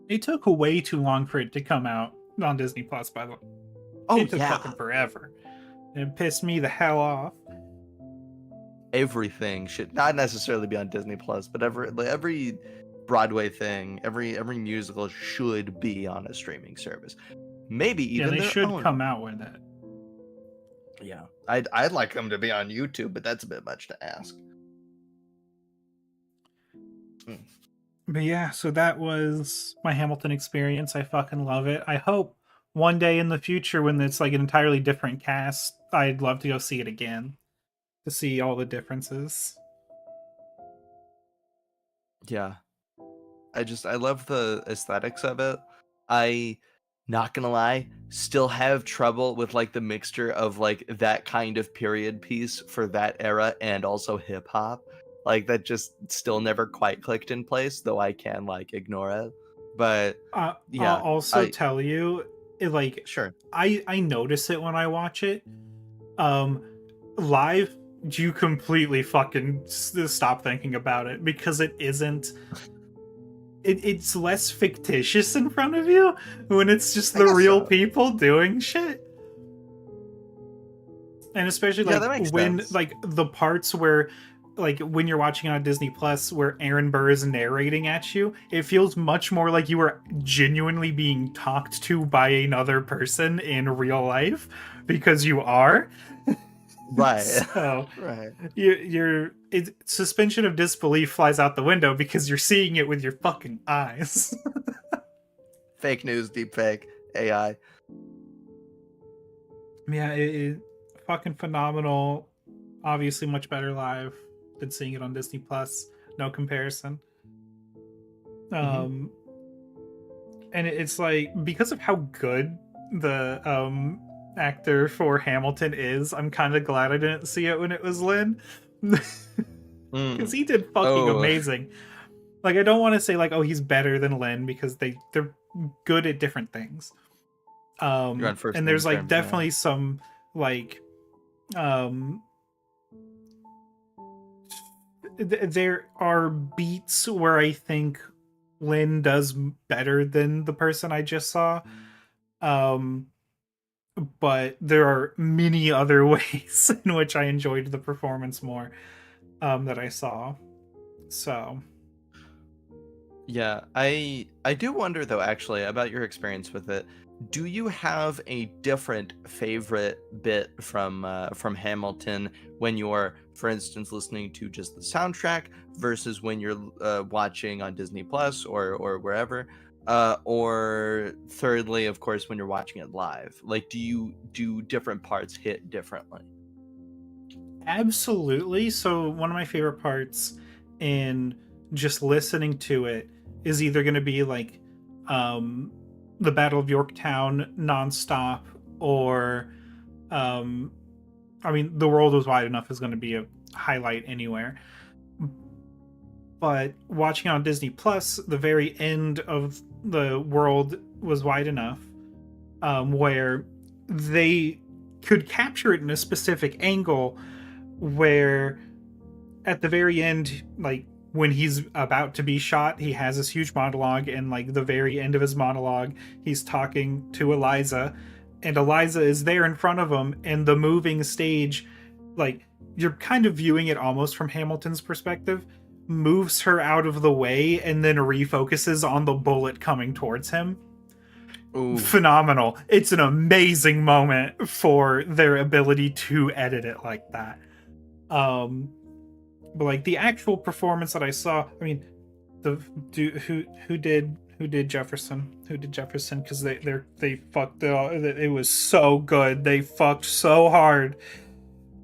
It took way too long for it to come out on Disney Plus, by the way. Oh It took yeah. fucking forever. And it pissed me the hell off. Everything should not necessarily be on Disney Plus, but every Broadway thing, every musical should be on a streaming service. Maybe Yeah, even they their should own. come out with it. Yeah, I'd like them to be on YouTube, but that's a bit much to ask. But yeah, so that was my Hamilton experience. I fucking love it. I hope one day in the future, when it's like an entirely different cast, I'd love to go see it again to see all the differences. Yeah, I love the aesthetics of it. I, not gonna lie, still have trouble with like the mixture of like that kind of period piece for that era and also hip hop. Like that just still never quite clicked in place, though I can like ignore it. But I'll yeah, also I tell you, sure. I notice it when I watch it. Um, Live, you completely fucking stop thinking about it because it isn't. It's less fictitious in front of you when it's just I the guess real so. people doing shit. And especially Yeah, like that makes when sense. like the parts where like when you're watching on Disney Plus where Aaron Burr is narrating at you, it feels much more like you are genuinely being talked to by another person in real life because you are. Right. So Right. suspension of disbelief flies out the window because you're seeing it with your fucking eyes. Fake news, deep fake, AI. Yeah, it fucking phenomenal. Obviously, much better live than seeing it on Disney Plus. No comparison. Hmm. Um, and it's like because of how good the actor for Hamilton is, I'm kind of glad I didn't see it when it was Lynn, because Mm. he did fucking Oh, amazing. Like I don't want to say like oh he's better than Lynn because they're good at different things. you're on first And name there's like terms now. definitely some like um there are beats where I think Lynn does better than the person I just saw. Um, but there are many other ways in which I enjoyed the performance more that I saw. So Yeah, I do wonder though actually about your experience with it. Do you have a different favorite bit from Hamilton when you're, for instance, listening to just the soundtrack versus when you're watching on Disney Plus or wherever? Or thirdly, of course, when you're watching it live. Like, do different parts hit differently? absolutely. So one of my favorite parts in just listening to it is either going to be like um, the Battle of Yorktown nonstop, or um, I mean, the world was wide enough is going to be a highlight anywhere. But watching on Disney Plus, the very end of the world was wide enough where they could capture it in a specific angle where at the very end, like when he's about to be shot, he has this huge monologue, and like the very end of his monologue, he's talking to Eliza, and Eliza is there in front of him, and the moving stage, like you're kind of viewing it almost from Hamilton's perspective, moves her out of the way and then refocuses on the bullet coming towards him. Ooh, Phenomenal. It's an amazing moment for their ability to edit it like that. Um, but like the actual performance that I saw, I mean, the who did Jefferson? Who did Jefferson? Because they fucked it. It was so good. They fucked so hard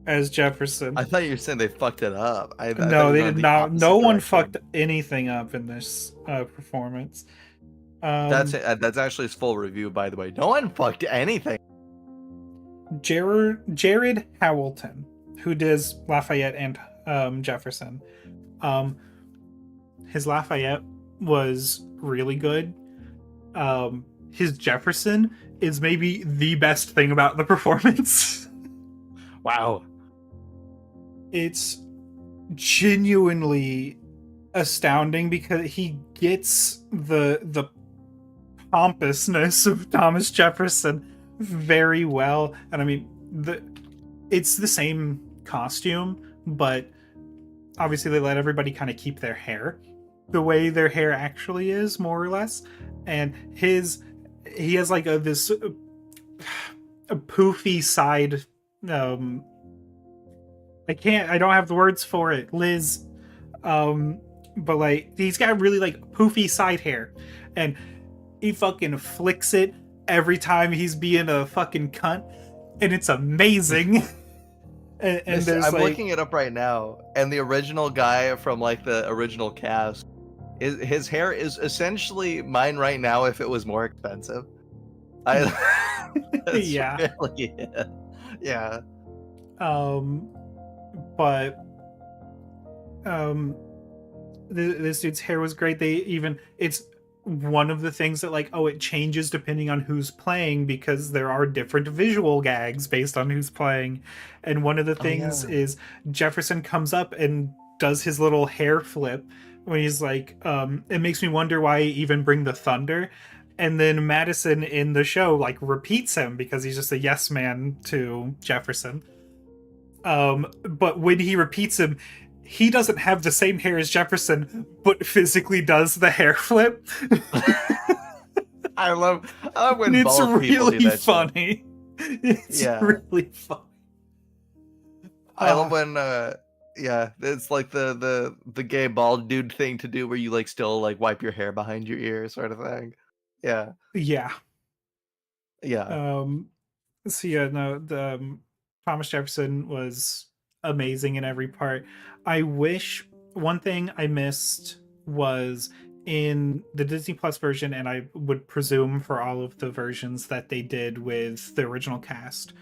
as Jefferson. I thought you were saying they fucked it up. I thought you No, were they going did the not. No opposite one direction. fucked anything up in this performance. That's Um, it. That's actually his full review, by the way. No one fucked anything. Jared Howelton, who does Lafayette and Jefferson. Um, his Lafayette was really good. His Jefferson is maybe the best thing about the performance. Wow. it's genuinely astounding because he gets the pompousness of Thomas Jefferson very well. And I mean, it's the same costume, but obviously they let everybody kind of keep their hair the way their hair actually is, more or less. And he has like this a poofy side. um I don't have the words for it, Liz. But like he's got really like poofy side hair, and he fucking flicks it every time he's being a fucking cunt, and it's amazing. And there's I'm like, looking it up right now, and the original guy from like the original cast, his hair is essentially mine right now if it was more expensive. That's yeah. really it. Yeah. um but this dude's hair was great. They even, it's one of the things that like, oh, it changes depending on who's playing because there are different visual gags based on who's playing. And one of the Oh things yeah. is Jefferson comes up and does his little hair flip when he's like, it makes me wonder why I even bring the thunder. And then Madison in the show like repeats him because he's just a yes man to Jefferson. But when he repeats him, he doesn't have the same hair as Jefferson, but physically does the hair flip. I love And when it's bald people do really that shit. funny. It's Yeah. really funny. I love when yeah, it's like the gay bald dude thing to do where you like still like wipe your hair behind your ear sort of thing. Yeah. Yeah. Yeah. Um, so yeah, no, the Thomas Jefferson was amazing in every part. I wish one thing I missed was in the Disney Plus version, and I would presume for all of the versions that they did with the original cast.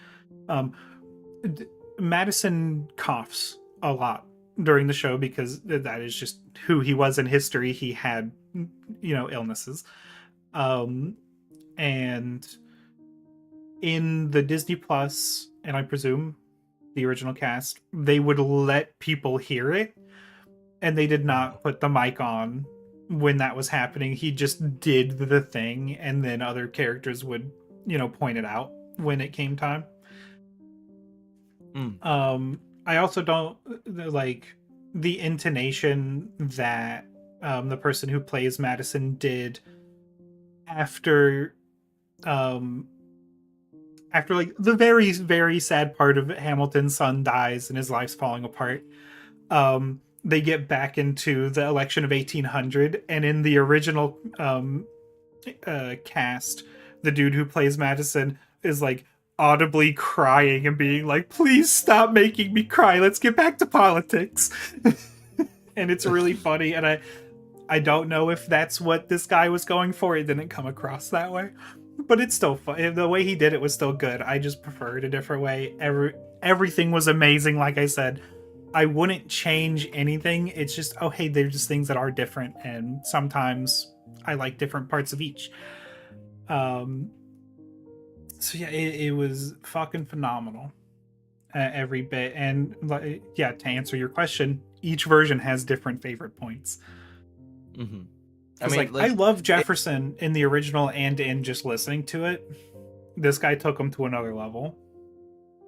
Um, Madison coughs a lot during the show because that is just who he was in history. He had, illnesses. Um, and in the Disney Plus, and I presume the original cast, they would let people hear it, and they did not put the mic on when that was happening. He just did the thing, and then other characters would, point it out when it came time. I also don't like the intonation that the person who plays Madison did after um after like the very very sad part of Hamilton's son dies and his life's falling apart. They get back into the election of 1800, and in the original cast, the dude who plays Madison is like audibly crying and being like, please stop making me cry, let's get back to politics. And it's really funny, and I don't know if that's what this guy was going for. It didn't come across that way, but it's still fun. The way he did it was still good. I just prefer it a different way. Everything was amazing. Like I said, I wouldn't change anything. It's just, oh hey, there's just things that are different, and sometimes I like different parts of each. So yeah, it was fucking phenomenal, every bit. And yeah, to answer your question, each version has different favorite points. Mm-hmm. I mean, like, I love Jefferson in the original, and in just listening to it, this guy took him to another level.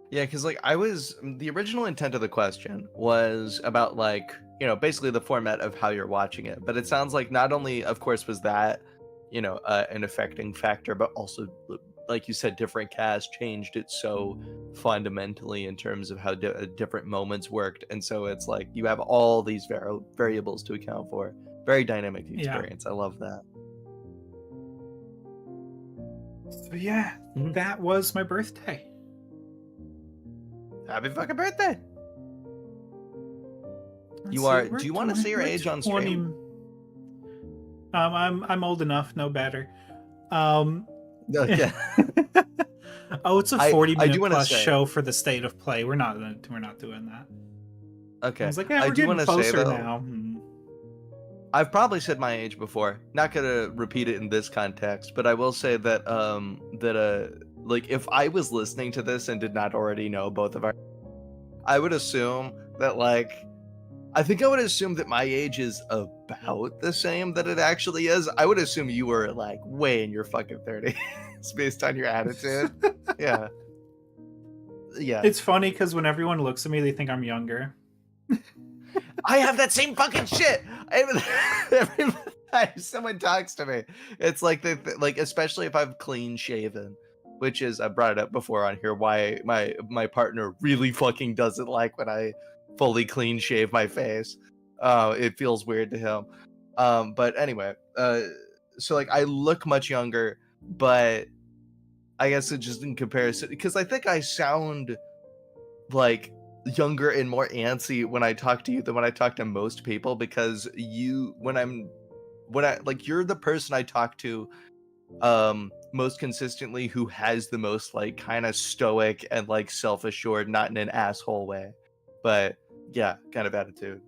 Yeah, because like the original intent of the question was about like, basically the format of how you're watching it. But it sounds like not only, of course, was that, an affecting factor, but also, like you said, different cast changed it so fundamentally in terms of how different moments worked. And so it's like you have all these variables to account for. Very dynamic experience. Yeah. I love that. So yeah, that was my birthday. Happy fucking birthday! Do you want to say your age on stream? I'm old enough, no better. Okay. Oh, it's a 40-minute plus show for the state of play. We're not doing that. Okay. I was like, yeah, we're getting closer now. I've probably said my age before. Not gonna repeat it in this context, but I will say that like if I was listening to this and did not already know both of our, I would assume that like I think I would assume that my age is about the same that it actually is. I would assume you were like way in your fucking 30s based on your attitude. Yeah. Yeah. It's funny because when everyone looks at me, they think I'm younger. I have that same fucking shit. Every time someone talks to me, it's like like especially if I'm clean shaven, which is I brought it up before on here why my partner really fucking doesn't like when I fully clean shave my face. It feels weird to him. But anyway, so like I look much younger, but I guess it just in comparison because I think I sound like younger and more antsy when I talk to you than when I talk to most people because you're the person I talk to most consistently who has the most like kind of stoic and like self-assured, not in an asshole way, but yeah, kind of attitude.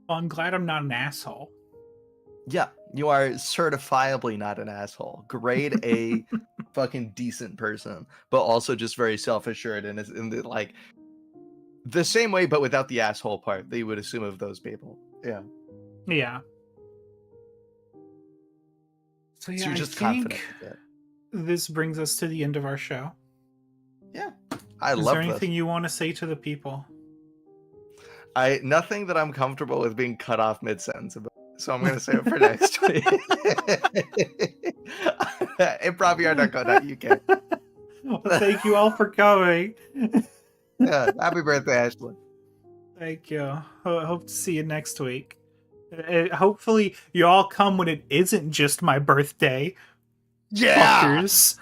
Well, I'm glad I'm not an asshole. Yeah, you are certifiably not an asshole. Grade A fucking decent person, but also just very self-assured and is in the like the same way but without the asshole part that you would assume of those people. Yeah. Yeah. So yeah, So you're I just think confident with it. this brings us to the end of our show. Yeah. I Is love there this. anything you want to say to the people? Nothing that I'm comfortable with being cut off mid-sentence about. So I'm gonna say it for next week. improvyard.co.uk. Well, thank you all for coming. Yeah, happy birthday, Ashley. Thank you. Hope to see you next week. Hopefully, you all come when it isn't just my birthday. Yeah. Fuckers.